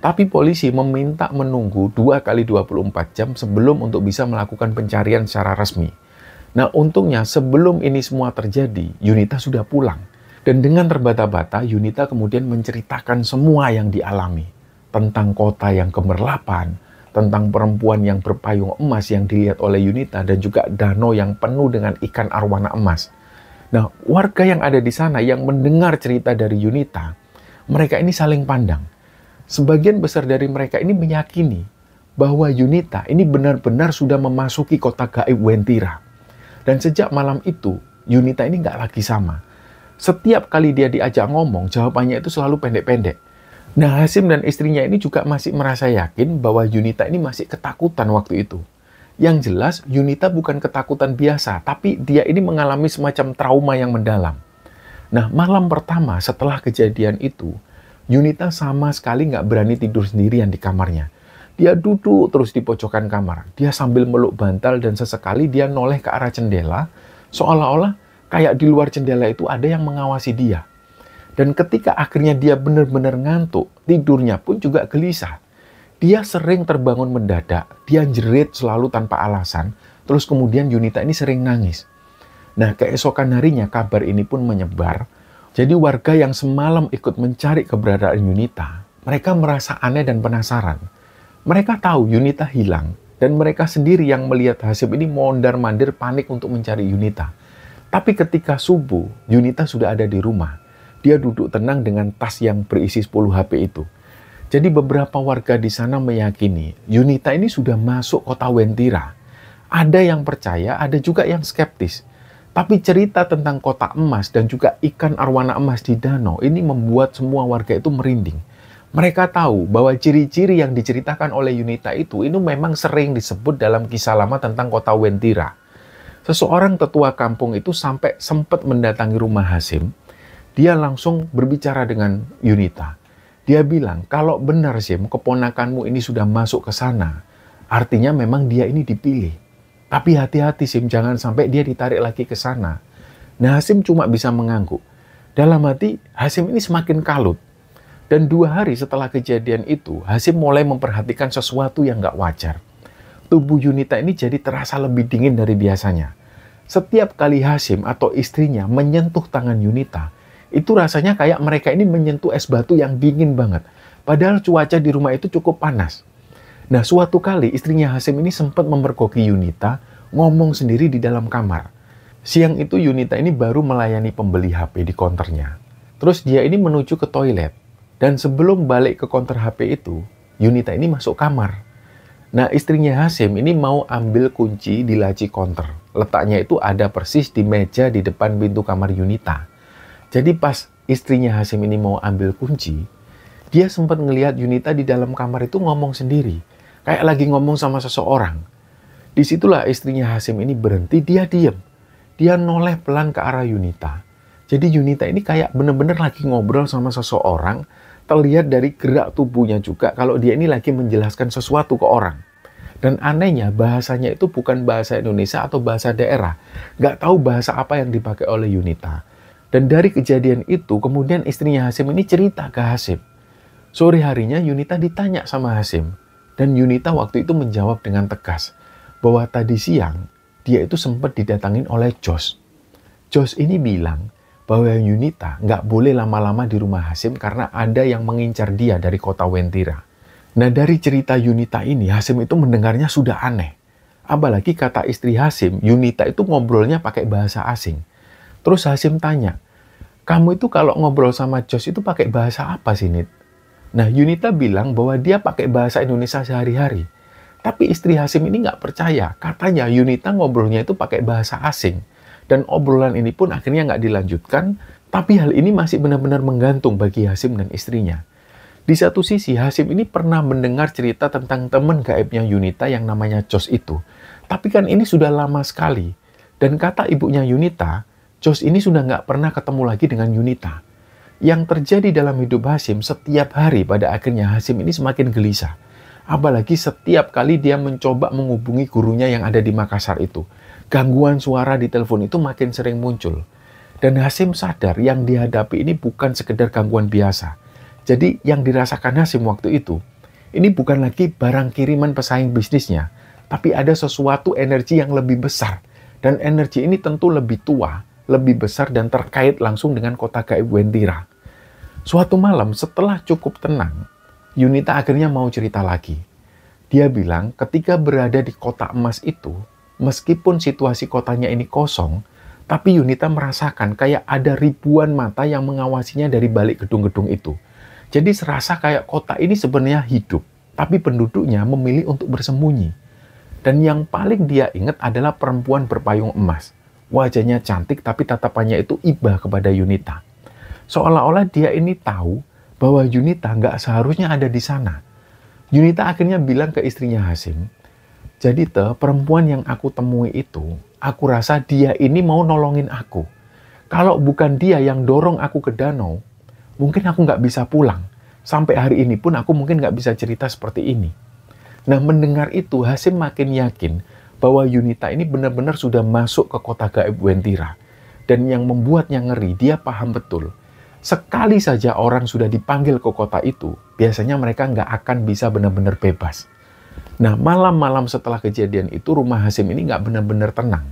Tapi polisi meminta menunggu 2 kali 24 jam sebelum untuk bisa melakukan pencarian secara resmi. Nah, untungnya sebelum ini semua terjadi, Yunita sudah pulang. Dan dengan terbata-bata, Yunita kemudian menceritakan semua yang dialami. Tentang kota yang gemerlapan, tentang perempuan yang berpayung emas yang dilihat oleh Yunita, dan juga danau yang penuh dengan ikan arwana emas. Nah, warga yang ada di sana yang mendengar cerita dari Yunita, mereka ini saling pandang. Sebagian besar dari mereka ini meyakini bahwa Yunita ini benar-benar sudah memasuki kota gaib Wentira. Dan sejak malam itu, Yunita ini nggak lagi sama. Setiap kali dia diajak ngomong, jawabannya itu selalu pendek-pendek. Nah, Hashim dan istrinya ini juga masih merasa yakin bahwa Yunita ini masih ketakutan waktu itu. Yang jelas, Yunita bukan ketakutan biasa, tapi dia ini mengalami semacam trauma yang mendalam. Nah, malam pertama setelah kejadian itu, Yunita sama sekali nggak berani tidur sendirian di kamarnya. Dia duduk terus di pojokan kamar. Dia sambil meluk bantal dan sesekali dia noleh ke arah jendela, seolah-olah kayak di luar jendela itu ada yang mengawasi dia. Dan ketika akhirnya dia benar-benar ngantuk, tidurnya pun juga gelisah. Dia sering terbangun mendadak, dia jerit selalu tanpa alasan, terus kemudian Yunita ini sering nangis. Nah, keesokan harinya kabar ini pun menyebar. Jadi warga yang semalam ikut mencari keberadaan Yunita, mereka merasa aneh dan penasaran. Mereka tahu Yunita hilang, dan mereka sendiri yang melihat Hashim ini mondar-mandir panik untuk mencari Yunita. Tapi ketika subuh, Yunita sudah ada di rumah. Dia duduk tenang dengan tas yang berisi 10 HP itu. Jadi beberapa warga di sana meyakini Yunita ini sudah masuk kota Wentira. Ada yang percaya, ada juga yang skeptis. Tapi cerita tentang kota emas dan juga ikan arwana emas di danau ini membuat semua warga itu merinding. Mereka tahu bahwa ciri-ciri yang diceritakan oleh Yunita itu memang sering disebut dalam kisah lama tentang kota Wentira. Seseorang tetua kampung itu sampai sempat mendatangi rumah Hashim. Dia langsung berbicara dengan Yunita. Dia bilang, kalau benar Sim, keponakanmu ini sudah masuk ke sana, artinya memang dia ini dipilih. Tapi hati-hati Sim, jangan sampai dia ditarik lagi ke sana. Nah, Hashim cuma bisa mengangguk. Dalam hati, Hashim ini semakin kalut. Dan 2 hari setelah kejadian itu, Hashim mulai memperhatikan sesuatu yang gak wajar. Tubuh Yunita ini jadi terasa lebih dingin dari biasanya. Setiap kali Hashim atau istrinya menyentuh tangan Yunita, itu rasanya kayak mereka ini menyentuh es batu yang dingin banget. Padahal cuaca di rumah itu cukup panas. Nah, suatu kali istrinya Hashim ini sempat memergoki Yunita, ngomong sendiri di dalam kamar. Siang itu Yunita ini baru melayani pembeli HP di counternya. Terus dia ini menuju ke toilet. Dan sebelum balik ke counter HP itu, Yunita ini masuk kamar. Nah, istrinya Hashim ini mau ambil kunci di laci counter. Letaknya itu ada persis di meja di depan pintu kamar Yunita. Jadi pas istrinya Hashim ini mau ambil kunci, dia sempat ngelihat Yunita di dalam kamar itu ngomong sendiri. Kayak lagi ngomong sama seseorang. Disitulah istrinya Hashim ini berhenti, dia diem. Dia noleh pelan ke arah Yunita. Jadi Yunita ini kayak bener-bener lagi ngobrol sama seseorang. Terlihat dari gerak tubuhnya juga kalau dia ini lagi menjelaskan sesuatu ke orang. Dan anehnya bahasanya itu bukan bahasa Indonesia atau bahasa daerah. Nggak tahu bahasa apa yang dipakai oleh Yunita. Dan dari kejadian itu kemudian istrinya Hashim ini cerita ke Hashim. Sore harinya Yunita ditanya sama Hashim. Dan Yunita waktu itu menjawab dengan tegas. Bahwa tadi siang dia itu sempat didatangin oleh Jos. Jos ini bilang bahwa Yunita nggak boleh lama-lama di rumah Hashim karena ada yang mengincar dia dari kota Wentira. Nah, dari cerita Yunita ini, Hashim itu mendengarnya sudah aneh. Apalagi kata istri Hasim, Yunita itu ngobrolnya pakai bahasa asing. Terus Hasim tanya, kamu itu kalau ngobrol sama Jos itu pakai bahasa apa sih, Nit? Nah, Yunita bilang bahwa dia pakai bahasa Indonesia sehari-hari. Tapi istri Hasim ini nggak percaya. Katanya Yunita ngobrolnya itu pakai bahasa asing. Dan obrolan ini pun akhirnya nggak dilanjutkan. Tapi hal ini masih benar-benar menggantung bagi Hasim dan istrinya. Di satu sisi, Hasim ini pernah mendengar cerita tentang teman gaibnya Yunita yang namanya Jos itu. Tapi kan ini sudah lama sekali. Dan kata ibunya Yunita, Jos ini sudah nggak pernah ketemu lagi dengan Yunita. Yang terjadi dalam hidup Hasim setiap hari pada akhirnya Hasim ini semakin gelisah. Apalagi setiap kali dia mencoba menghubungi gurunya yang ada di Makassar itu. Gangguan suara di telepon itu makin sering muncul. Dan Hasim sadar yang dihadapi ini bukan sekedar gangguan biasa. Jadi yang dirasakan Hasim waktu itu, ini bukan lagi barang kiriman pesaing bisnisnya, tapi ada sesuatu energi yang lebih besar. Dan energi ini tentu lebih tua, lebih besar dan terkait langsung dengan kota gaib Wentira. Suatu malam setelah cukup tenang, Yunita akhirnya mau cerita lagi. Dia bilang ketika berada di kota emas itu, meskipun situasi kotanya ini kosong, tapi Yunita merasakan kayak ada ribuan mata yang mengawasinya dari balik gedung-gedung itu. Jadi serasa kayak kota ini sebenarnya hidup, tapi penduduknya memilih untuk bersembunyi. Dan yang paling dia ingat adalah perempuan berpayung emas. Wajahnya cantik tapi tatapannya itu iba kepada Yunita. Seolah-olah dia ini tahu bahwa Yunita nggak seharusnya ada di sana. Yunita akhirnya bilang ke istrinya Hasim, jadi perempuan yang aku temui itu, aku rasa dia ini mau nolongin aku. Kalau bukan dia yang dorong aku ke danau, mungkin aku nggak bisa pulang. Sampai hari ini pun aku mungkin nggak bisa cerita seperti ini. Nah, mendengar itu Hasim makin yakin bahwa Yunita ini benar-benar sudah masuk ke kota gaib Wentira. Dan yang membuatnya ngeri, dia paham betul. Sekali saja orang sudah dipanggil ke kota itu, biasanya mereka nggak akan bisa benar-benar bebas. Nah, malam-malam setelah kejadian itu, rumah Hasim ini nggak benar-benar tenang.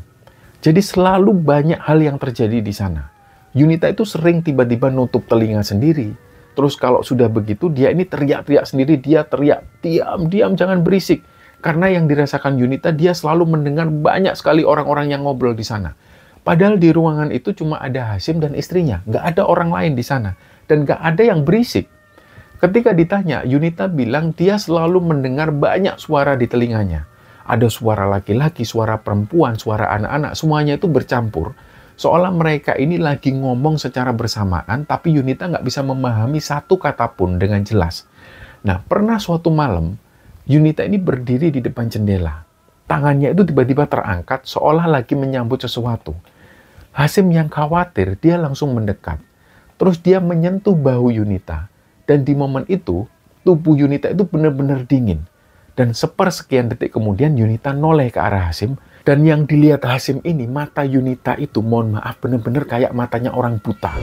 Jadi selalu banyak hal yang terjadi di sana. Yunita itu sering tiba-tiba nutup telinga sendiri. Terus kalau sudah begitu, dia ini teriak-teriak sendiri, dia teriak, diam, jangan berisik. Karena yang dirasakan Yunita, dia selalu mendengar banyak sekali orang-orang yang ngobrol di sana. Padahal di ruangan itu cuma ada Hasim dan istrinya, nggak ada orang lain di sana. Dan nggak ada yang berisik. Ketika ditanya, Yunita bilang dia selalu mendengar banyak suara di telinganya. Ada suara laki-laki, suara perempuan, suara anak-anak, semuanya itu bercampur. Seolah mereka ini lagi ngomong secara bersamaan, tapi Yunita nggak bisa memahami satu kata pun dengan jelas. Nah, pernah suatu malam, Yunita ini berdiri di depan jendela. Tangannya itu tiba-tiba terangkat, seolah lagi menyambut sesuatu. Hasim yang khawatir, dia langsung mendekat. Terus dia menyentuh bahu Yunita. Dan di momen itu, tubuh Yunita itu benar-benar dingin. Dan sepersekian detik kemudian Yunita noleh ke arah Hasim. Dan yang dilihat Hasim ini, mata Yunita itu, mohon maaf, benar-benar kayak matanya orang buta.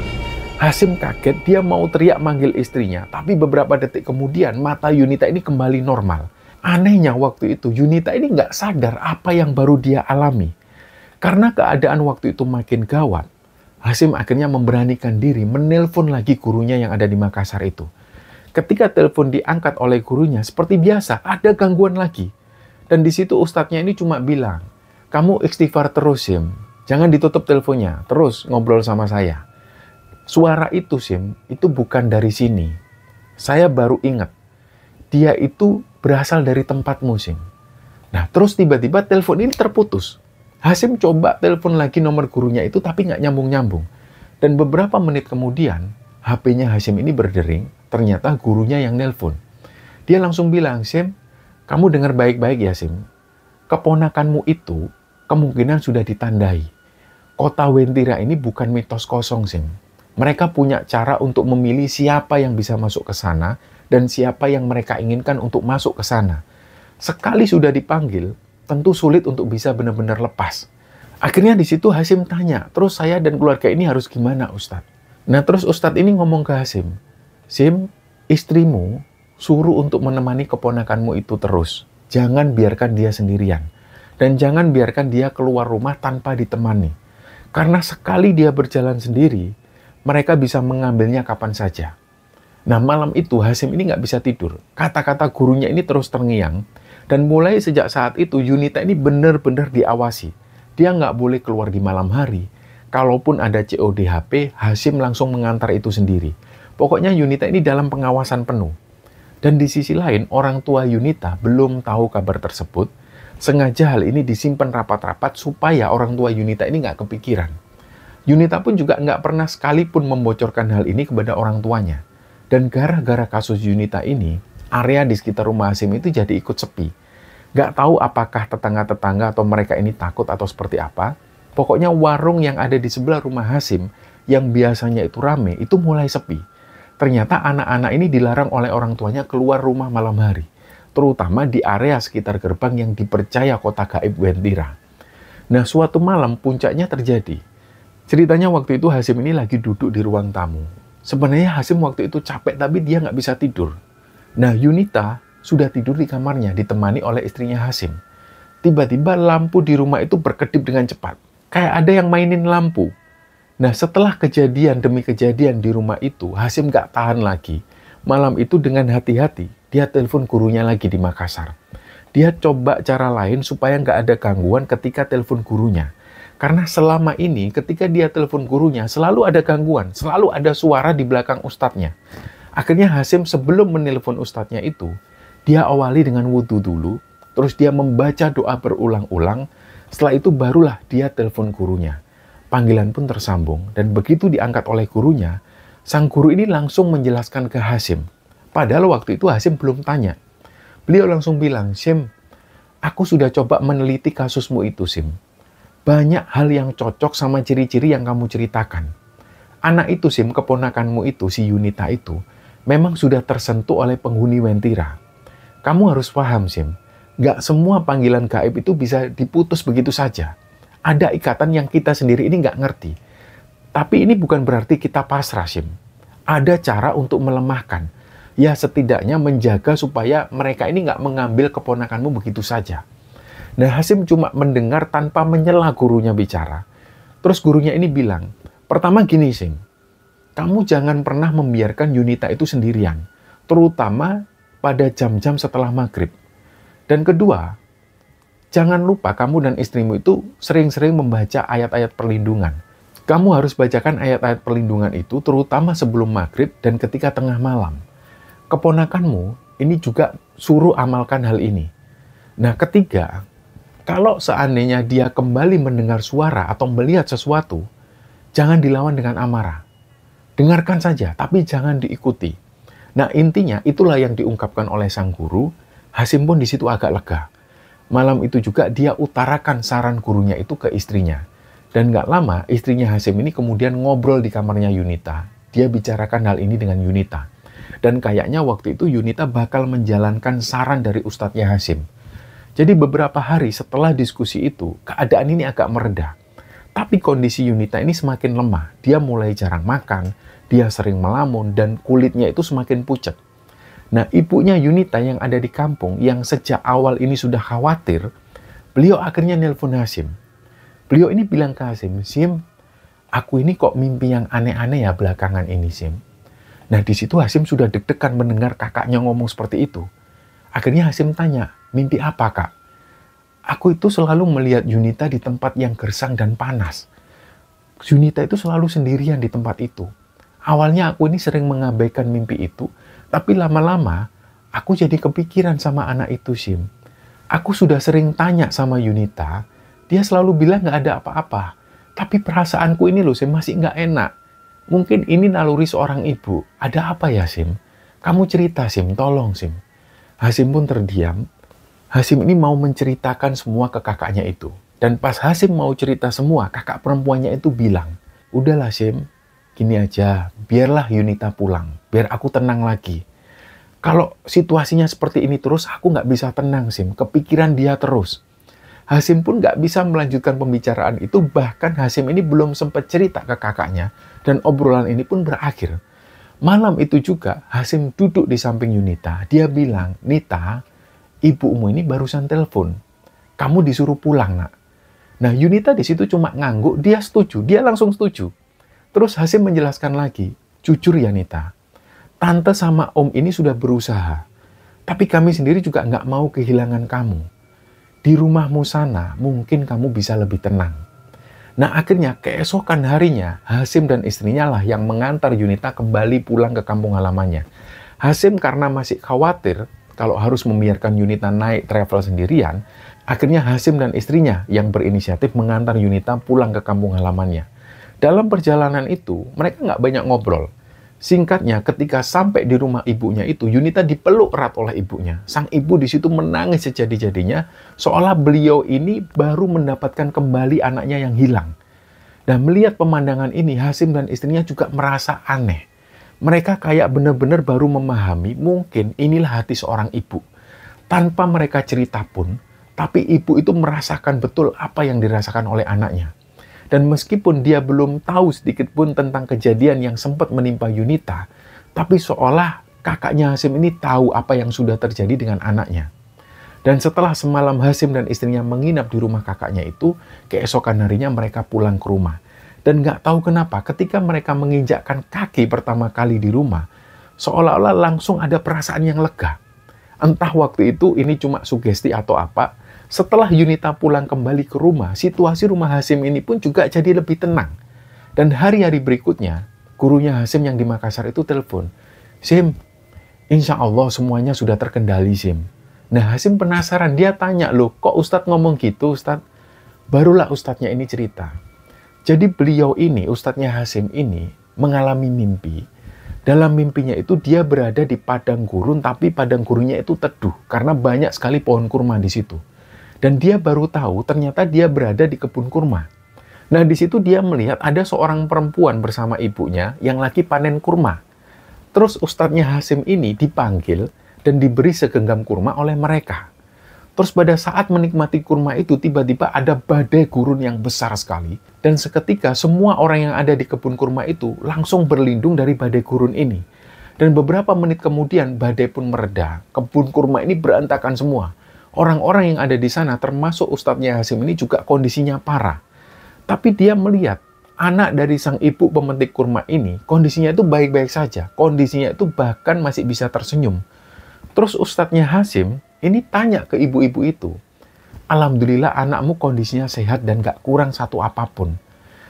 Hasim kaget, dia mau teriak manggil istrinya. Tapi beberapa detik kemudian, mata Yunita ini kembali normal. Anehnya waktu itu, Yunita ini nggak sadar apa yang baru dia alami. Karena keadaan waktu itu makin gawat, Hasim akhirnya memberanikan diri menelpon lagi gurunya yang ada di Makassar itu. Ketika telepon diangkat oleh gurunya, seperti biasa, ada gangguan lagi. Dan di situ ustadznya ini cuma bilang, kamu istighfar terus, Sim. Jangan ditutup teleponnya, terus ngobrol sama saya. Suara itu, Sim, itu bukan dari sini. Saya baru ingat, dia itu berasal dari tempatmu, Sim. Nah, terus tiba-tiba telepon ini terputus. Hasim coba telepon lagi nomor gurunya itu, tapi nggak nyambung-nyambung. Dan beberapa menit kemudian, HP-nya Hasim ini berdering, ternyata gurunya yang nelpon. Dia langsung bilang, Sim, kamu dengar baik-baik ya, Sim. Keponakanmu itu kemungkinan sudah ditandai. Kota Wentira ini bukan mitos kosong, Sim. Mereka punya cara untuk memilih siapa yang bisa masuk ke sana dan siapa yang mereka inginkan untuk masuk ke sana. Sekali sudah dipanggil, tentu sulit untuk bisa benar-benar lepas. Akhirnya di situ Hasim tanya, terus saya dan keluarga ini harus gimana, Ustadz? Nah, terus Ustadz ini ngomong ke Hasim, Sim, istrimu suruh untuk menemani keponakanmu itu terus. Jangan biarkan dia sendirian. Dan jangan biarkan dia keluar rumah tanpa ditemani. Karena sekali dia berjalan sendiri, mereka bisa mengambilnya kapan saja. Nah, malam itu Hasim ini nggak bisa tidur. Kata-kata gurunya ini terus terngiang. Dan mulai sejak saat itu, Yunita ini benar-benar diawasi. Dia nggak boleh keluar di malam hari. Kalaupun ada COD HP, Hasyim langsung mengantar itu sendiri. Pokoknya Yunita ini dalam pengawasan penuh. Dan di sisi lain, orang tua Yunita belum tahu kabar tersebut. Sengaja hal ini disimpan rapat-rapat supaya orang tua Yunita ini nggak kepikiran. Yunita pun juga nggak pernah sekalipun membocorkan hal ini kepada orang tuanya. Dan gara-gara kasus Yunita ini, area di sekitar rumah Hasyim itu jadi ikut sepi. Nggak tahu apakah tetangga-tetangga atau mereka ini takut atau seperti apa. Pokoknya warung yang ada di sebelah rumah Hasyim yang biasanya itu rame, itu mulai sepi. Ternyata anak-anak ini dilarang oleh orang tuanya keluar rumah malam hari. Terutama di area sekitar gerbang yang dipercaya kota gaib Wentira. Nah, suatu malam puncaknya terjadi. Ceritanya waktu itu Hasyim ini lagi duduk di ruang tamu. Sebenarnya Hasyim waktu itu capek tapi dia nggak bisa tidur. Nah, Yunita sudah tidur di kamarnya ditemani oleh istrinya Hasyim. Tiba-tiba lampu di rumah itu berkedip dengan cepat. Kayak ada yang mainin lampu. Nah, setelah kejadian demi kejadian di rumah itu, Hasyim nggak tahan lagi. Malam itu dengan hati-hati, dia telepon gurunya lagi di Makassar. Dia coba cara lain supaya nggak ada gangguan ketika telepon gurunya. Karena selama ini ketika dia telepon gurunya selalu ada gangguan, selalu ada suara di belakang ustadznya. Akhirnya Hasyim sebelum menelpon ustadznya itu, dia awali dengan wudhu dulu, terus dia membaca doa berulang-ulang, setelah itu barulah dia telepon gurunya. Panggilan pun tersambung, dan begitu diangkat oleh gurunya, sang guru ini langsung menjelaskan ke Hasyim. Padahal waktu itu Hasyim belum tanya. Beliau langsung bilang, "Syim, aku sudah coba meneliti kasusmu itu, Syim. Banyak hal yang cocok sama ciri-ciri yang kamu ceritakan. Anak itu, Syim, keponakanmu itu, si Yunita itu, memang sudah tersentuh oleh penghuni Wentira. Kamu harus paham, Syim, nggak semua panggilan gaib itu bisa diputus begitu saja. Ada ikatan yang kita sendiri ini nggak ngerti. Tapi ini bukan berarti kita pasrah, Syim. Ada cara untuk melemahkan. Ya setidaknya menjaga supaya mereka ini nggak mengambil keponakanmu begitu saja." Nah, Hasyim cuma mendengar tanpa menyela gurunya bicara. Terus gurunya ini bilang, "Pertama gini, Syim. Kamu jangan pernah membiarkan Yunita itu sendirian. Terutama pada jam-jam setelah maghrib. Dan kedua, jangan lupa kamu dan istrimu itu sering-sering membaca ayat-ayat perlindungan. Kamu harus bacakan ayat-ayat perlindungan itu terutama sebelum maghrib dan ketika tengah malam. Keponakanmu ini juga suruh amalkan hal ini. Nah, ketiga, kalau seandainya dia kembali mendengar suara atau melihat sesuatu, jangan dilawan dengan amarah. Dengarkan saja, tapi jangan diikuti." Nah, intinya itulah yang diungkapkan oleh sang guru. Hasyim pun di situ agak lega. Malam itu juga dia utarakan saran gurunya itu ke istrinya. Dan nggak lama, istrinya Hasyim ini kemudian ngobrol di kamarnya Yunita. Dia bicarakan hal ini dengan Yunita. Dan kayaknya waktu itu Yunita bakal menjalankan saran dari ustadznya Hasyim. Jadi beberapa hari setelah diskusi itu, keadaan ini agak mereda. Tapi kondisi Yunita ini semakin lemah. Dia mulai jarang makan, dia sering melamun, dan kulitnya itu semakin pucat. Nah, ibunya Yunita yang ada di kampung, yang sejak awal ini sudah khawatir, beliau akhirnya nelpon Hasyim. Beliau ini bilang ke Hasyim, "Syim, aku ini kok mimpi yang aneh-aneh ya belakangan ini, Syim." Nah, di situ Hasyim sudah deg-degan mendengar kakaknya ngomong seperti itu. Akhirnya Hasyim tanya, "Mimpi apa, Kak?" "Aku itu selalu melihat Yunita di tempat yang gersang dan panas. Yunita itu selalu sendirian di tempat itu. Awalnya aku ini sering mengabaikan mimpi itu, tapi lama-lama aku jadi kepikiran sama anak itu, Syim. Aku sudah sering tanya sama Yunita, dia selalu bilang nggak ada apa-apa. Tapi perasaanku ini loh, Syim, masih nggak enak. Mungkin ini naluri seorang ibu. Ada apa ya, Syim? Kamu cerita, Syim, tolong, Syim." Hasyim pun terdiam. Hasyim ini mau menceritakan semua ke kakaknya itu. Dan pas Hasyim mau cerita semua, kakak perempuannya itu bilang, "Udahlah, Syim. Gini aja, biarlah Yunita pulang, biar aku tenang lagi. Kalau situasinya seperti ini terus, aku nggak bisa tenang, Syim. Kepikiran dia terus." Hasyim pun nggak bisa melanjutkan pembicaraan itu, bahkan Hasyim ini belum sempat cerita ke kakaknya, dan obrolan ini pun berakhir. Malam itu juga, Hasyim duduk di samping Yunita. Dia bilang, "Nita, ibumu ini barusan telepon. Kamu disuruh pulang, Nak." Nah, Yunita di situ cuma ngangguk, dia setuju, dia langsung setuju. Terus Hasyim menjelaskan lagi, "Jujur ya, Nita, Tante sama Om ini sudah berusaha. Tapi kami sendiri juga nggak mau kehilangan kamu. Di rumahmu sana mungkin kamu bisa lebih tenang. Nah akhirnya keesokan harinya Hasyim dan istrinya lah yang mengantar Yunita kembali pulang ke kampung halamannya. Hasyim karena masih khawatir kalau harus membiarkan Yunita naik travel sendirian, akhirnya Hasyim dan istrinya yang berinisiatif mengantar Yunita pulang ke kampung halamannya. Dalam perjalanan itu mereka nggak banyak ngobrol. Singkatnya, ketika sampai di rumah ibunya itu, Yunita dipeluk erat oleh ibunya. Sang ibu di situ menangis sejadi-jadinya, seolah beliau ini baru mendapatkan kembali anaknya yang hilang. Dan melihat pemandangan ini, Hasyim dan istrinya juga merasa aneh. Mereka kayak benar-benar baru memahami, mungkin inilah hati seorang ibu. Tanpa mereka cerita pun, tapi ibu itu merasakan betul apa yang dirasakan oleh anaknya. Dan meskipun dia belum tahu sedikit pun tentang kejadian yang sempat menimpa Yunita, tapi seolah kakaknya Hasyim ini tahu apa yang sudah terjadi dengan anaknya. Dan setelah semalam Hasyim dan istrinya menginap di rumah kakaknya itu, keesokan harinya mereka pulang ke rumah. Dan nggak tahu kenapa ketika mereka menginjakkan kaki pertama kali di rumah, seolah-olah langsung ada perasaan yang lega. Entah waktu itu ini cuma sugesti atau apa, setelah Yunita pulang kembali ke rumah, situasi rumah Hasyim ini pun juga jadi lebih tenang. Dan hari-hari berikutnya, gurunya Hasyim yang di Makassar itu telepon, "Sim, insya Allah semuanya sudah terkendali, Sim." Nah, Hasyim penasaran, dia tanya, "Loh, kok Ustadz ngomong gitu, Ustadz?" Barulah Ustadznya ini cerita. Jadi beliau ini, Ustadznya Hasyim ini, mengalami mimpi. Dalam mimpinya itu dia berada di padang gurun, tapi padang gurunnya itu teduh, karena banyak sekali pohon kurma di situ. Dan dia baru tahu ternyata dia berada di kebun kurma. Nah di situ dia melihat ada seorang perempuan bersama ibunya yang lagi panen kurma. Terus Ustadznya Hasyim ini dipanggil dan diberi segenggam kurma oleh mereka. Terus pada saat menikmati kurma itu tiba-tiba ada badai gurun yang besar sekali. Dan seketika semua orang yang ada di kebun kurma itu langsung berlindung dari badai gurun ini. Dan beberapa menit kemudian badai pun mereda. Kebun kurma ini berantakan semua. Orang-orang yang ada di sana, termasuk Ustadznya Hasyim ini juga kondisinya parah. Tapi dia melihat anak dari sang ibu pemetik kurma ini, kondisinya itu baik-baik saja. Kondisinya itu bahkan masih bisa tersenyum. Terus Ustadznya Hasyim ini tanya ke ibu-ibu itu, "Alhamdulillah anakmu kondisinya sehat dan gak kurang satu apapun."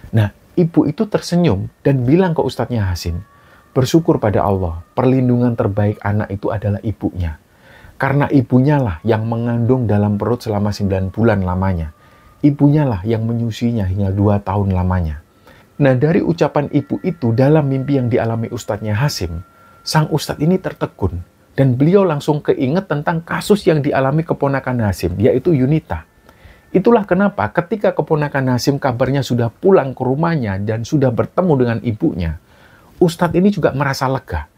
Nah, ibu itu tersenyum dan bilang ke Ustadznya Hasyim, "Bersyukur pada Allah, perlindungan terbaik anak itu adalah ibunya. Karena ibunya lah yang mengandung dalam perut selama 9 bulan lamanya. Ibunya lah yang menyusuinya hingga 2 tahun lamanya." Nah dari ucapan ibu itu dalam mimpi yang dialami Ustadznya Hasyim, sang Ustadz ini tertegun. Dan beliau langsung keinget tentang kasus yang dialami keponakan Hasyim, yaitu Yunita. Itulah kenapa ketika keponakan Hasyim kabarnya sudah pulang ke rumahnya dan sudah bertemu dengan ibunya, Ustadz ini juga merasa lega.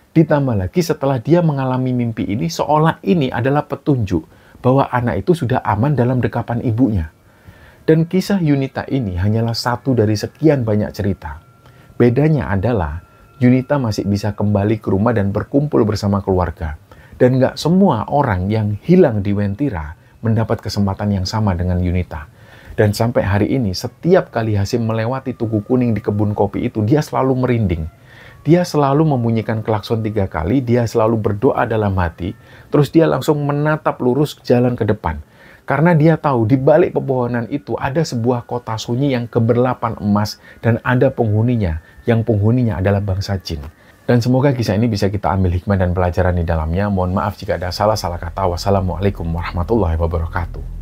Ditambah lagi setelah dia mengalami mimpi ini, seolah ini adalah petunjuk bahwa anak itu sudah aman dalam dekapan ibunya. Dan kisah Yunita ini hanyalah satu dari sekian banyak cerita. Bedanya adalah Yunita masih bisa kembali ke rumah dan berkumpul bersama keluarga. Dan nggak semua orang yang hilang di Wentira mendapat kesempatan yang sama dengan Yunita. Dan sampai hari ini, setiap kali Hasyim melewati Tugu Kuning di kebun kopi itu, dia selalu merinding. Dia selalu membunyikan klakson 3 kali, dia selalu berdoa dalam hati, terus dia langsung menatap lurus jalan ke depan. Karena dia tahu di balik pepohonan itu ada sebuah kota sunyi yang keberlapan emas dan ada penghuninya, yang penghuninya adalah bangsa jin. Dan semoga kisah ini bisa kita ambil hikmah dan pelajaran di dalamnya. Mohon maaf jika ada salah-salah kata. Wassalamualaikum warahmatullahi wabarakatuh.